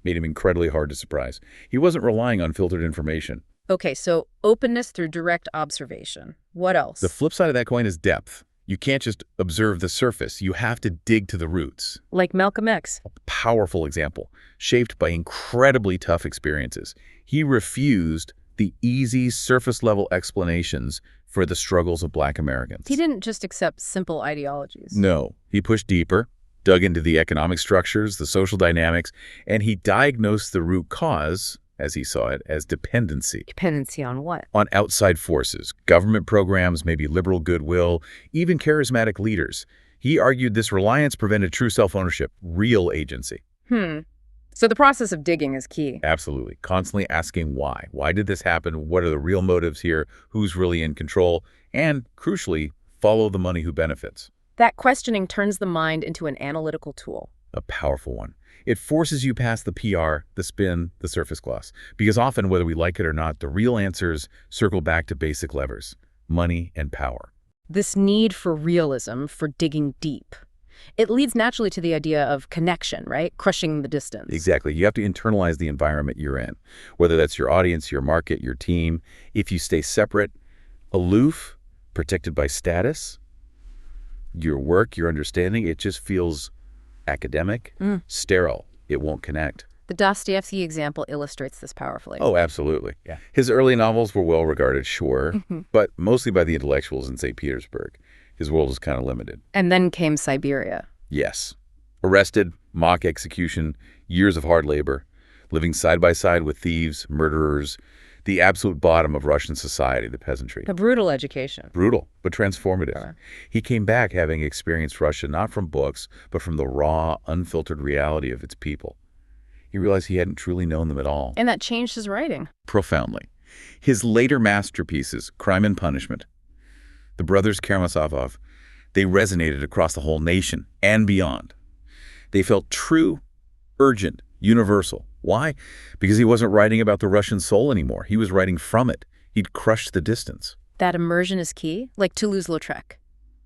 Speaker 1: Made him incredibly hard to surprise. He wasn't relying on filtered information.
Speaker 2: Okay, so openness through direct observation. What else?
Speaker 1: The flip side of that coin is depth. You can't just observe the surface. You have to dig to the roots.
Speaker 2: Like Malcolm X.
Speaker 1: A powerful example, shaped by incredibly tough experiences. He refused the easy surface-level explanations for the struggles of Black Americans.
Speaker 2: He didn't just accept simple ideologies.
Speaker 1: No, he pushed deeper, dug into the economic structures, the social dynamics, and he diagnosed the root cause, as he saw it, as dependency.
Speaker 2: Dependency on what?
Speaker 1: On outside forces, government programs, maybe liberal goodwill, even charismatic leaders. He argued this reliance prevented true self-ownership, real agency.
Speaker 2: So the process of digging is key.
Speaker 1: Absolutely. Constantly asking why. Why did this happen? What are the real motives here? Who's really in control? And, crucially, follow the money who benefits.
Speaker 2: That questioning turns the mind into an analytical tool.
Speaker 1: A powerful one. It forces you past the PR, the spin, the surface gloss. Because often, whether we like it or not, the real answers circle back to basic levers, money and power.
Speaker 2: This need for realism, for digging deep, it leads naturally to the idea of connection, right? Crushing the distance.
Speaker 1: Exactly. You have to internalize the environment you're in, whether that's your audience, your market, your team. If you stay separate, aloof, protected by status, your work, your understanding, it just feels academic, sterile. It won't connect.
Speaker 2: The Dostoevsky example illustrates this powerfully.
Speaker 1: Oh, absolutely. Yeah. His early novels were well regarded, sure, but mostly by the intellectuals in St. Petersburg. His world was kind of limited.
Speaker 2: And then came Siberia.
Speaker 1: Yes. Arrested, mock execution, years of hard labor, living side by side with thieves, murderers, the absolute bottom of Russian society, the peasantry.
Speaker 2: A brutal education.
Speaker 1: Brutal, but transformative.
Speaker 2: Sure.
Speaker 1: He came back having experienced Russia not from books, but from the raw, unfiltered reality of its people. He realized he hadn't truly known them at all.
Speaker 2: And that changed his writing.
Speaker 1: Profoundly. His later masterpieces, Crime and Punishment, the brothers Karamazov, they resonated across the whole nation and beyond. They felt true, urgent, universal. Why? Because he wasn't writing about the Russian soul anymore. He was writing from it. He'd crushed the distance.
Speaker 2: That immersion is key, like Toulouse-Lautrec,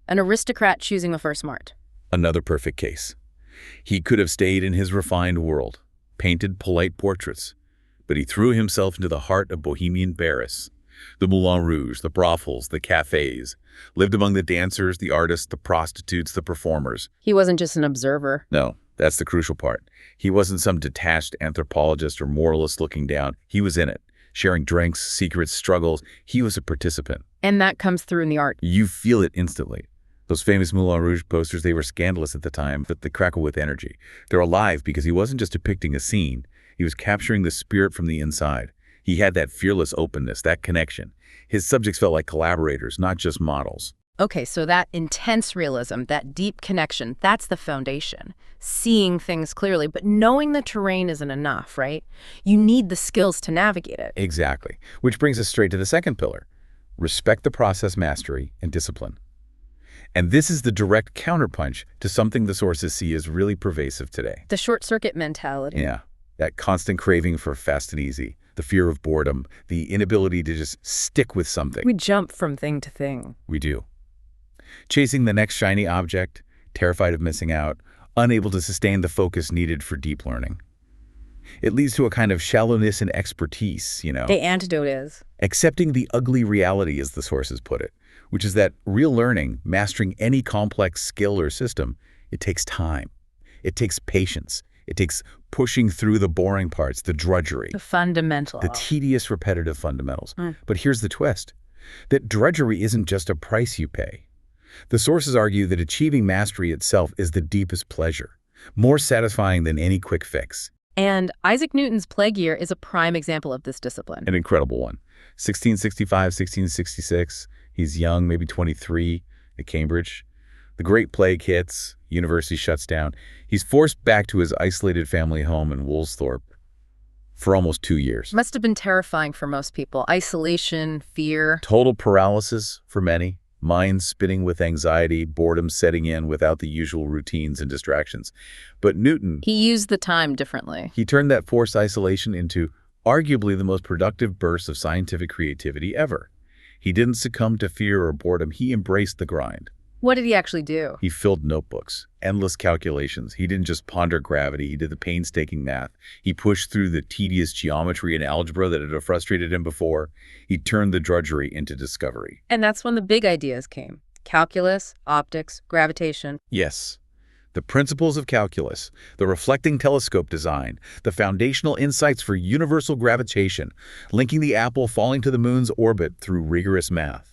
Speaker 2: an aristocrat choosing the first mart.
Speaker 1: Another perfect case. He could have stayed in his refined world, painted polite portraits, but he threw himself into the heart of Bohemian Paris. The Moulin Rouge, the brothels, the cafes, lived among the dancers, the artists, the prostitutes, the performers.
Speaker 2: He wasn't just an observer.
Speaker 1: No, that's the crucial part. He wasn't some detached anthropologist or moralist looking down. He was in it, sharing drinks, secrets, struggles. He was a participant.
Speaker 2: And that comes through in the art.
Speaker 1: You feel it instantly. Those famous Moulin Rouge posters, they were scandalous at the time, but they crackle with energy. They're alive because he wasn't just depicting a scene. He was capturing the spirit from the inside. He had that fearless openness, that connection. His subjects felt like collaborators, not just models.
Speaker 2: Okay, so that intense realism, that deep connection, that's the foundation. Seeing things clearly, but knowing the terrain isn't enough, right? You need the skills to navigate it.
Speaker 1: Exactly. Which brings us straight to the second pillar. Respect the process, mastery, and discipline. And this is the direct counterpunch to something the sources see as really pervasive today.
Speaker 2: The short-circuit mentality.
Speaker 1: Yeah, that constant craving for fast and easy, the fear of boredom, the inability to just stick with something.
Speaker 2: We jump from thing to thing.
Speaker 1: We do. Chasing the next shiny object, terrified of missing out, unable to sustain the focus needed for deep learning. It leads to a kind of shallowness and expertise, you know.
Speaker 2: The antidote is
Speaker 1: Accepting the ugly reality, as the sources put it, which is that real learning, mastering any complex skill or system, it takes time. It takes patience. It takes pushing through the boring parts, the drudgery,
Speaker 2: the fundamental.
Speaker 1: the tedious, repetitive fundamentals. But here's the twist, that drudgery isn't just a price you pay. The sources argue that achieving mastery itself is the deepest pleasure, more satisfying than any quick fix.
Speaker 2: And Isaac Newton's plague year is a prime example of this discipline.
Speaker 1: An incredible one. 1665, 1666, he's young, maybe 23, at Cambridge. The Great Plague hits, university shuts down. He's forced back to his isolated family home in Woolsthorpe for almost 2 years.
Speaker 2: Must have been terrifying for most people. Isolation, fear.
Speaker 1: Total paralysis for many. Minds spinning with anxiety, boredom setting in without the usual routines and distractions. But Newton,
Speaker 2: He used the time differently.
Speaker 1: he turned that forced isolation into arguably the most productive burst of scientific creativity ever. He didn't succumb to fear or boredom. He embraced the grind.
Speaker 2: What did he actually do?
Speaker 1: He filled notebooks, endless calculations. He didn't just ponder gravity. He did the painstaking math. He pushed through the tedious geometry and algebra that had frustrated him before. He turned the drudgery into discovery.
Speaker 2: And that's when the big ideas came. Calculus, optics, gravitation.
Speaker 1: Yes. The principles of calculus, the reflecting telescope design, the foundational insights for universal gravitation, linking the apple falling to the moon's orbit through rigorous math.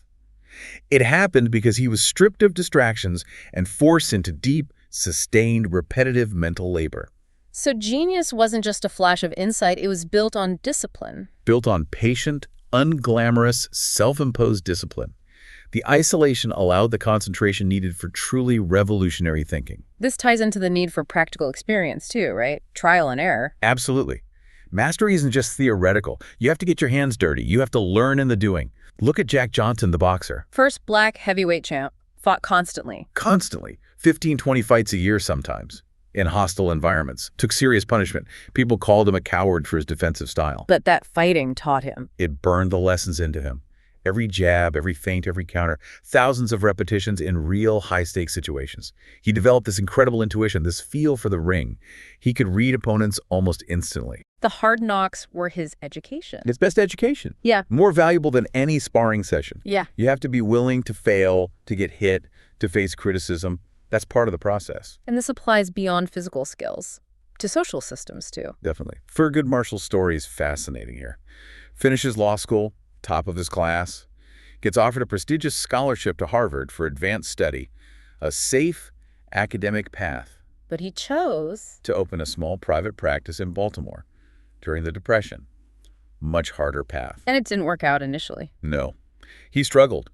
Speaker 1: It happened because he was stripped of distractions and forced into deep, sustained, repetitive mental labor.
Speaker 2: So genius wasn't just a flash of insight, it was built on discipline.
Speaker 1: Built on patient, unglamorous, self-imposed discipline. The isolation allowed the concentration needed for truly revolutionary thinking.
Speaker 2: This ties into the need for practical experience too, right? Trial and error.
Speaker 1: Absolutely. Mastery isn't just theoretical. You have to get your hands dirty. You have to learn in the doing. Look at Jack Johnson, the boxer.
Speaker 2: First black heavyweight champ, fought constantly.
Speaker 1: Constantly. 15, 20 fights a year sometimes. In hostile environments. Took serious punishment. People called him a coward for his defensive style.
Speaker 2: But that fighting taught him.
Speaker 1: It burned the lessons into him. Every jab, every feint, every counter. Thousands of repetitions in real high-stakes situations. He developed this incredible intuition, this feel for the ring. He could read opponents almost instantly.
Speaker 2: The hard knocks were his education.
Speaker 1: His best education.
Speaker 2: Yeah.
Speaker 1: More valuable than any sparring session.
Speaker 2: Yeah.
Speaker 1: You have to be willing to fail, to get hit, to face criticism. That's part of the process.
Speaker 2: And this applies beyond physical skills. to social systems, too.
Speaker 1: Definitely. Thurgood Marshall's story is fascinating here. Finishes law school, top of his class, gets offered a prestigious scholarship to Harvard for advanced study, a safe academic path
Speaker 2: But he chose...
Speaker 1: to open a small private practice in Baltimore during the Depression. Much harder path.
Speaker 2: And it didn't work out initially.
Speaker 1: No. He struggled.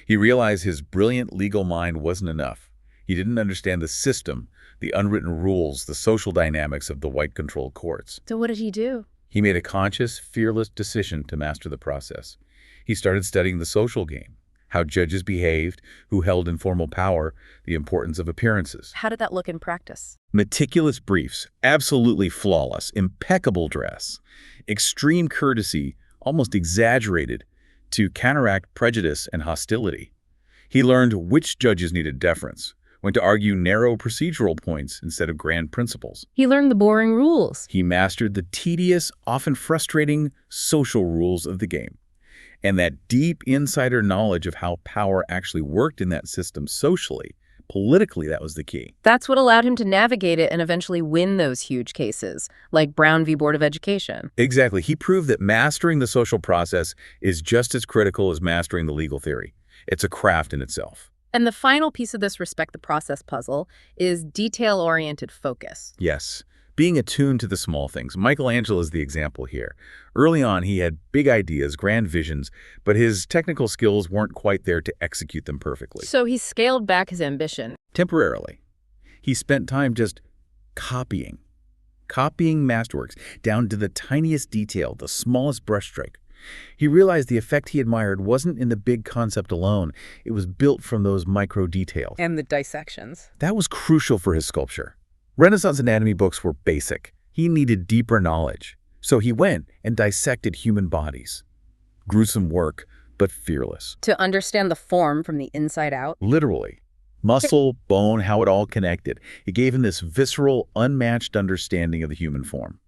Speaker 1: He realized his brilliant legal mind wasn't enough. He didn't understand the system, the unwritten rules, the social dynamics of the white-controlled courts.
Speaker 2: So what did he do?
Speaker 1: He made a conscious, fearless decision to master the process. He started studying the social game, how judges behaved, who held informal power, the importance of appearances.
Speaker 2: How did that look in practice?
Speaker 1: Meticulous briefs, absolutely flawless, impeccable dress, extreme courtesy, almost exaggerated, to counteract prejudice and hostility. He learned which judges needed deference, when to argue narrow procedural points instead of grand principles.
Speaker 2: He learned the boring rules.
Speaker 1: He mastered the tedious, often frustrating social rules of the game. And that deep insider knowledge of how power actually worked in that system socially, politically, that was the key.
Speaker 2: That's what allowed him to navigate it and eventually win those huge cases, like Brown v. Board of Education.
Speaker 1: Exactly. He proved that mastering the social process is just as critical as mastering the legal theory. It's a craft in itself.
Speaker 2: And the final piece of this respect the process puzzle is detail-oriented focus.
Speaker 1: Yes. Being attuned to the small things. Michelangelo is the example here. Early on, he had big ideas, grand visions, but his technical skills weren't quite there to execute them perfectly.
Speaker 2: So he scaled back his ambition.
Speaker 1: Temporarily. He spent time just copying masterworks down to the tiniest detail, the smallest brushstroke. He realized the effect he admired wasn't in the big concept alone. It was built from those micro details.
Speaker 2: And the dissections.
Speaker 1: That was crucial for his sculpture. Renaissance anatomy books were basic. He needed deeper knowledge. So he went and dissected human bodies. Gruesome work, but fearless.
Speaker 2: To understand the form from the inside out.
Speaker 1: Literally. Muscle, bone, how it all connected. It gave him this visceral, unmatched understanding of the human form.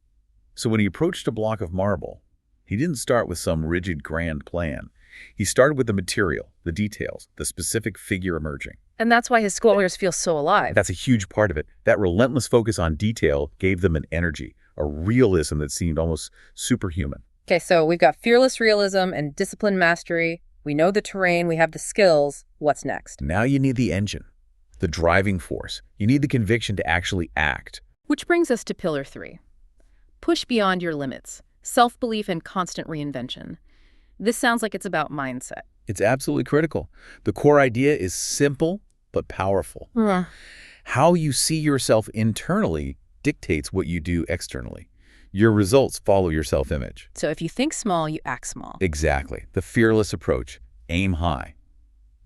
Speaker 1: So when he approached a block of marble, he didn't start with some rigid grand plan. He started with the material, the details, the specific figure emerging.
Speaker 2: And that's why his sculptures feel so alive.
Speaker 1: That's a huge part of it. That relentless focus on detail gave them an energy, a realism that seemed almost superhuman.
Speaker 2: Okay, so we've got fearless realism and disciplined mastery. We know the terrain, we have the skills. What's next?
Speaker 1: Now you need the engine, the driving force. You need the conviction to actually act.
Speaker 2: Which brings us to pillar 3. Push beyond your limits. Self-belief and constant reinvention. This sounds like it's about mindset.
Speaker 1: It's absolutely critical. The core idea is simple but powerful. How you see yourself internally dictates what you do externally. Your results follow your self-image.
Speaker 2: So if you think small, you act small.
Speaker 1: Exactly. The fearless approach. Aim high.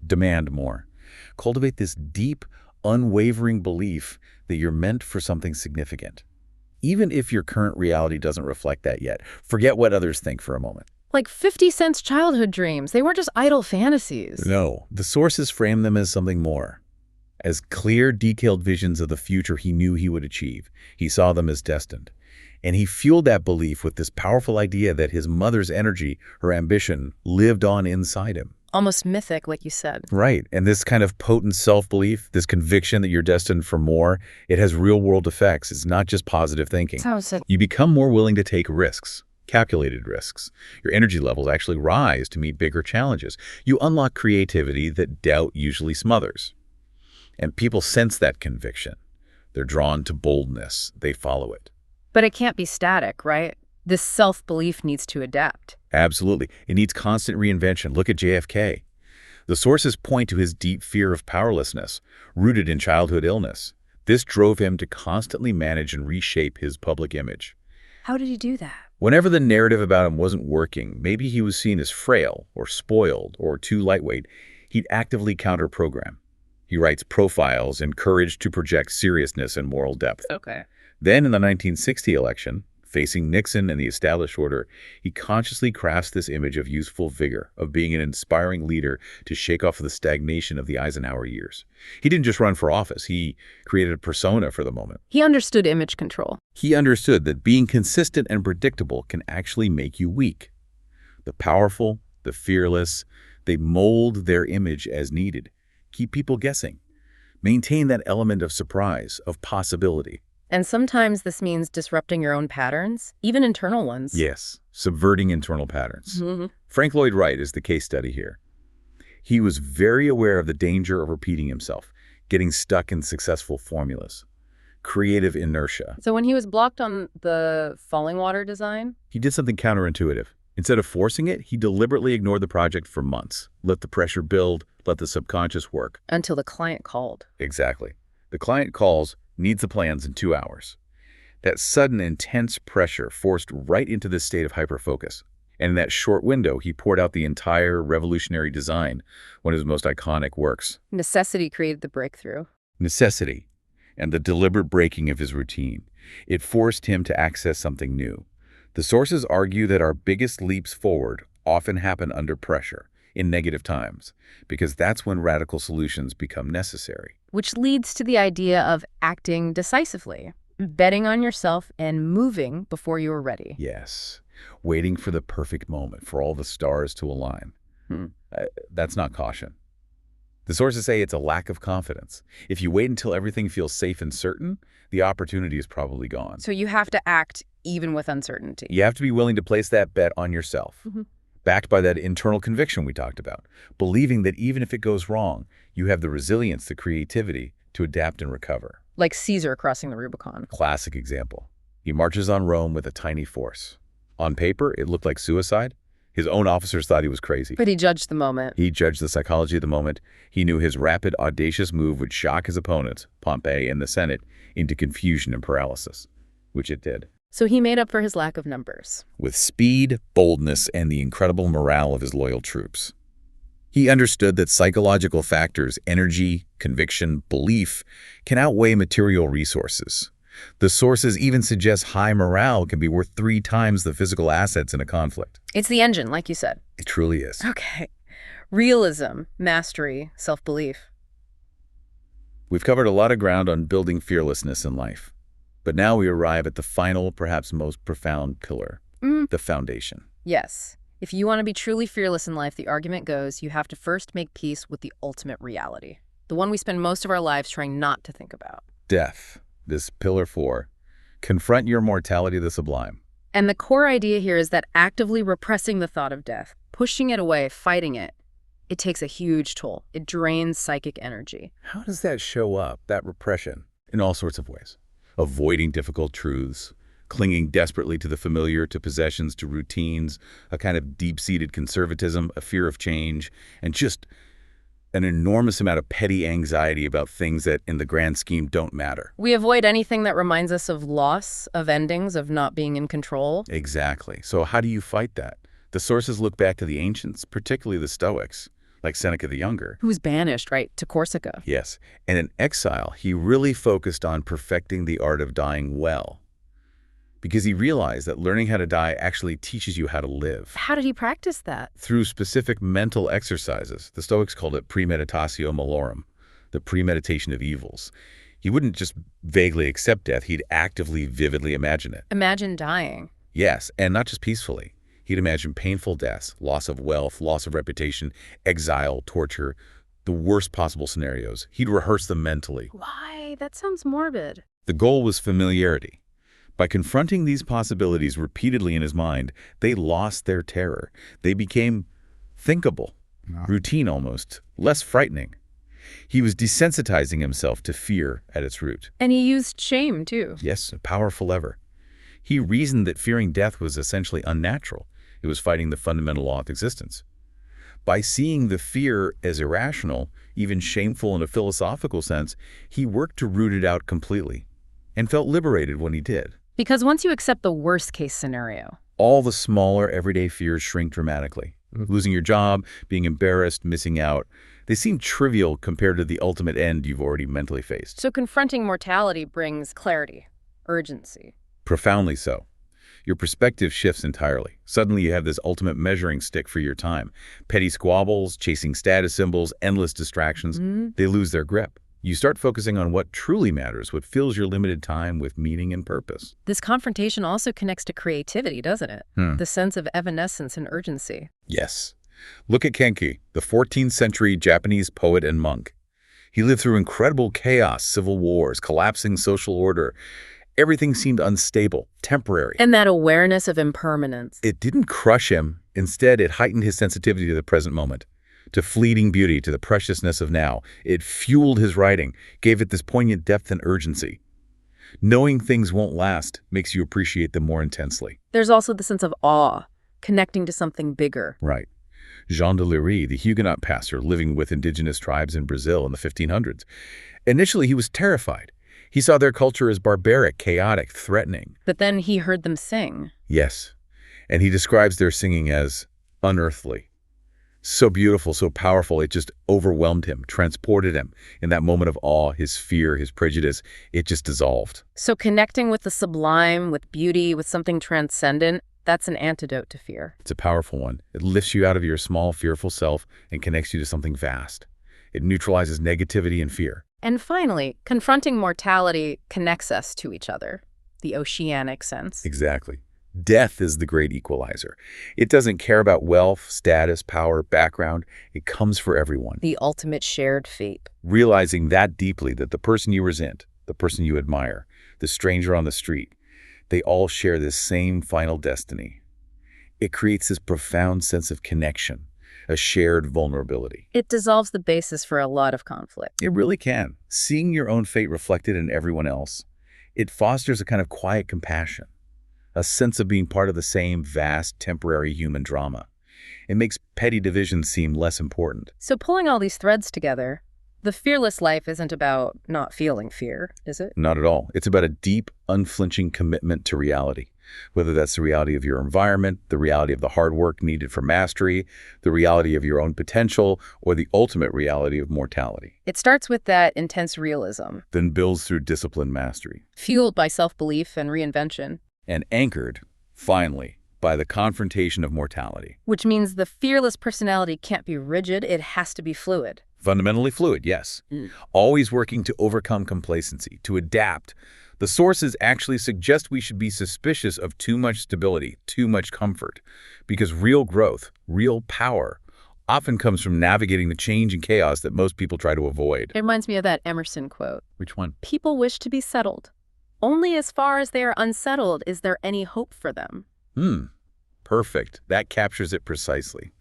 Speaker 1: Demand more. Cultivate this deep, unwavering belief that you're meant for something significant. Even if your current reality doesn't reflect that yet, forget what others think for a moment.
Speaker 2: Like 50 Cent's childhood dreams. They weren't just idle fantasies.
Speaker 1: No, the sources frame them as something more. As clear, detailed visions of the future he knew he would achieve. He saw them as destined. And he fueled that belief with this powerful idea that his mother's energy, her ambition, lived on inside him.
Speaker 2: Almost mythic, like you said.
Speaker 1: Right. And this kind of potent self-belief, this conviction that you're destined for more, it has real-world effects. It's not just positive thinking. You become more willing to take risks, calculated risks. Your energy levels actually rise to meet bigger challenges. You unlock creativity that doubt usually smothers. And people sense that conviction. They're drawn to boldness. They follow it.
Speaker 2: But it can't be static, right? This self-belief needs to adapt.
Speaker 1: Absolutely. It needs constant reinvention. Look at JFK. The sources point to his deep fear of powerlessness, rooted in childhood illness. This drove him to constantly manage and reshape his public image.
Speaker 2: How did he do that?
Speaker 1: Whenever the narrative about him wasn't working, maybe he was seen as frail or spoiled or too lightweight, he'd actively counter-program. He writes profiles encouraged to project seriousness and moral depth.
Speaker 2: Okay.
Speaker 1: Then in the 1960 election, facing Nixon and the established order, he consciously crafts this image of youthful vigor, of being an inspiring leader to shake off the stagnation of the Eisenhower years. He didn't just run for office, he created a persona for the moment.
Speaker 2: He understood image control.
Speaker 1: He understood that being consistent and predictable can actually make you weak. The powerful, the fearless, they mold their image as needed. Keep people guessing. Maintain that element of surprise, of possibility.
Speaker 2: And sometimes this means disrupting your own patterns, even internal ones.
Speaker 1: Yes, subverting internal patterns.
Speaker 2: Mm-hmm.
Speaker 1: Frank Lloyd Wright is the case study here. He was very aware of the danger of repeating himself, getting stuck in successful formulas, creative inertia.
Speaker 2: So when he was blocked on the falling water design?
Speaker 1: He did something counterintuitive. Instead of forcing it, he deliberately ignored the project for months, let the pressure build, let the subconscious work.
Speaker 2: Until the client called.
Speaker 1: Exactly. The client calls, needs the plans in 2 hours. That sudden, intense pressure forced right into this state of hyperfocus. And in that short window, he poured out the entire revolutionary design, one of his most iconic works.
Speaker 2: Necessity created the breakthrough.
Speaker 1: Necessity, and the deliberate breaking of his routine. It forced him to access something new. The sources argue that our biggest leaps forward often happen under pressure, in negative times, because that's when radical solutions become necessary.
Speaker 2: Which leads to the idea of acting decisively, betting on yourself and moving before you are ready.
Speaker 1: Yes, waiting for the perfect moment, for all the stars to align. That's not caution. The sources say it's a lack of confidence. If you wait until everything feels safe and certain, the opportunity is probably gone.
Speaker 2: So you have to act even with uncertainty.
Speaker 1: You have to be willing to place that bet on yourself, backed by that internal conviction we talked about, believing that even if it goes wrong, you have the resilience, the creativity to adapt and recover.
Speaker 2: Like Caesar crossing the Rubicon.
Speaker 1: Classic example. He marches on Rome with a tiny force. On paper, it looked like suicide. His own officers thought he was crazy.
Speaker 2: But he judged the moment.
Speaker 1: He judged the psychology of the moment. He knew his rapid, audacious move would shock his opponents, Pompey and the Senate, into confusion and paralysis, which it did.
Speaker 2: So he made up for his lack of numbers.
Speaker 1: With speed, boldness, and the incredible morale of his loyal troops. He understood that psychological factors, energy, conviction, belief, can outweigh material resources. The sources even suggest high morale can be worth 3 times the physical assets in a conflict.
Speaker 2: It's the engine, like you said.
Speaker 1: It truly is.
Speaker 2: Okay. Realism, mastery, self-belief.
Speaker 1: We've covered a lot of ground on building fearlessness in life. But now we arrive at the final, perhaps most profound pillar, the foundation.
Speaker 2: Yes. If you want to be truly fearless in life, the argument goes, you have to first make peace with the ultimate reality. The one we spend most of our lives trying not to think about.
Speaker 1: Death, this pillar 4. Confront your mortality, the sublime.
Speaker 2: And the core idea here is that actively repressing the thought of death, pushing it away, fighting it, it takes a huge toll. It drains psychic energy.
Speaker 1: How does that show up, that repression? In all sorts of ways. Avoiding difficult truths, clinging desperately to the familiar, to possessions, to routines, a kind of deep-seated conservatism, a fear of change, and just an enormous amount of petty anxiety about things that, in the grand scheme, don't matter.
Speaker 2: We avoid anything that reminds us of loss, of endings, of not being in control.
Speaker 1: Exactly. So how do you fight that? The sources look back to the ancients, particularly the Stoics, like Seneca the Younger.
Speaker 2: Who was banished, right, to Corsica.
Speaker 1: Yes, and in exile, he really focused on perfecting the art of dying well, because he realized that learning how to die actually teaches you how to live.
Speaker 2: How did he practice that?
Speaker 1: Through specific mental exercises. The Stoics called it premeditatio malorum, the premeditation of evils. He wouldn't just vaguely accept death, he'd actively, vividly imagine it.
Speaker 2: Imagine dying.
Speaker 1: Yes, and not just peacefully. He'd imagine painful deaths, loss of wealth, loss of reputation, exile, torture, the worst possible scenarios. He'd rehearse them mentally.
Speaker 2: Why? That sounds morbid.
Speaker 1: The goal was familiarity. By confronting these possibilities repeatedly in his mind, they lost their terror. They became thinkable, routine almost, less frightening. He was desensitizing himself to fear at its root.
Speaker 2: And he used shame, too.
Speaker 1: Yes, a powerful lever. He reasoned that fearing death was essentially unnatural. It was fighting the fundamental law of existence. By seeing the fear as irrational, even shameful in a philosophical sense, he worked to root it out completely and felt liberated when he did.
Speaker 2: Because once you accept the worst-case scenario,
Speaker 1: all the smaller, everyday fears shrink dramatically. Losing your job, being embarrassed, missing out, they seem trivial compared to the ultimate end you've already mentally faced.
Speaker 2: So confronting mortality brings clarity, urgency.
Speaker 1: Profoundly so. Your perspective shifts entirely. Suddenly you have this ultimate measuring stick for your time. Petty squabbles, chasing status symbols, endless distractions, they lose their grip. You start focusing on what truly matters, what fills your limited time with meaning and purpose.
Speaker 2: This confrontation also connects to creativity, doesn't it? The sense of evanescence and urgency.
Speaker 1: Yes. Look at Kenki, the 14th century Japanese poet and monk. He lived through incredible chaos, civil wars, collapsing social order, Everything seemed unstable, temporary.
Speaker 2: And that awareness of impermanence.
Speaker 1: It didn't crush him. Instead, it heightened his sensitivity to the present moment, to fleeting beauty, to the preciousness of now. It fueled his writing, gave it this poignant depth and urgency. Knowing things won't last makes you appreciate them more intensely.
Speaker 2: There's also the sense of awe, connecting to something bigger.
Speaker 1: Right. Jean de Lery, the Huguenot pastor living with indigenous tribes in Brazil in the 1500s. Initially, he was terrified. He saw their culture as barbaric, chaotic, threatening.
Speaker 2: But then he heard them sing.
Speaker 1: Yes. And he describes their singing as unearthly. So beautiful, so powerful, it just overwhelmed him, transported him. In that moment of awe, his fear, his prejudice, it just dissolved.
Speaker 2: So connecting with the sublime, with beauty, with something transcendent, that's an antidote to fear.
Speaker 1: It's a powerful one. It lifts you out of your small, fearful self and connects you to something vast. It neutralizes negativity and fear.
Speaker 2: And finally, confronting mortality connects us to each other, the oceanic sense.
Speaker 1: Exactly. Death is the great equalizer. It doesn't care about wealth, status, power, background. It comes for everyone.
Speaker 2: The ultimate shared fate.
Speaker 1: Realizing that deeply, that the person you resent, the person you admire, the stranger on the street, they all share this same final destiny. It creates this profound sense of connection, a shared vulnerability.
Speaker 2: It dissolves the basis for a lot of conflict.
Speaker 1: It really can. Seeing your own fate reflected in everyone else, it fosters a kind of quiet compassion, a sense of being part of the same vast, temporary human drama. It makes petty divisions seem less important.
Speaker 2: So pulling all these threads together, the fearless life isn't about not feeling fear, is it?
Speaker 1: Not at all. It's about a deep, unflinching commitment to reality. Whether that's the reality of your environment, the reality of the hard work needed for mastery, the reality of your own potential, or the ultimate reality of mortality.
Speaker 2: It starts with that intense realism,
Speaker 1: Then builds through disciplined mastery.
Speaker 2: fueled by self-belief and reinvention.
Speaker 1: And anchored, finally, by the confrontation of mortality.
Speaker 2: Which means the fearless personality can't be rigid, it has to be fluid.
Speaker 1: Fundamentally fluid, yes. Always working to overcome complacency, to adapt. The sources actually suggest we should be suspicious of too much stability, too much comfort, because real growth, real power, often comes from navigating the change and chaos that most people try to avoid.
Speaker 2: It reminds me of that Emerson quote.
Speaker 1: Which one?
Speaker 2: People wish to be settled. Only as far as they are unsettled is there any hope for them.
Speaker 1: Perfect. That captures it precisely.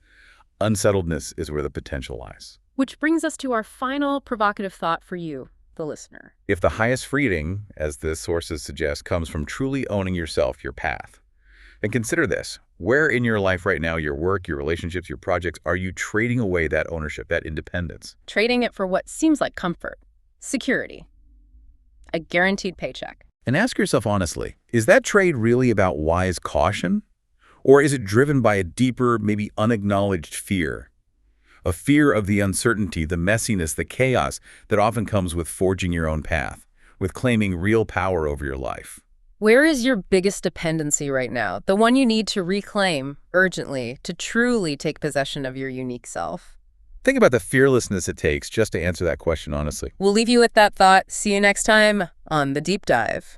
Speaker 1: Unsettledness is where the potential lies.
Speaker 2: Which brings us to our final provocative thought for you, the listener.
Speaker 1: If the highest freedom, as the sources suggest, comes from truly owning yourself, your path, then consider this. Where in your life right now, your work, your relationships, your projects, are you trading away that ownership, that independence?
Speaker 2: Trading it for what seems like comfort, security, a guaranteed paycheck.
Speaker 1: And ask yourself honestly, is that trade really about wise caution? Or is it driven by a deeper, maybe unacknowledged fear? A fear of the uncertainty, the messiness, the chaos that often comes with forging your own path, with claiming real power over your life.
Speaker 2: Where is your biggest dependency right now? The one you need to reclaim urgently to truly take possession of your unique self.
Speaker 1: Think about the fearlessness it takes just to answer that question honestly.
Speaker 2: We'll leave you with that thought. See you next time on The Deep Dive.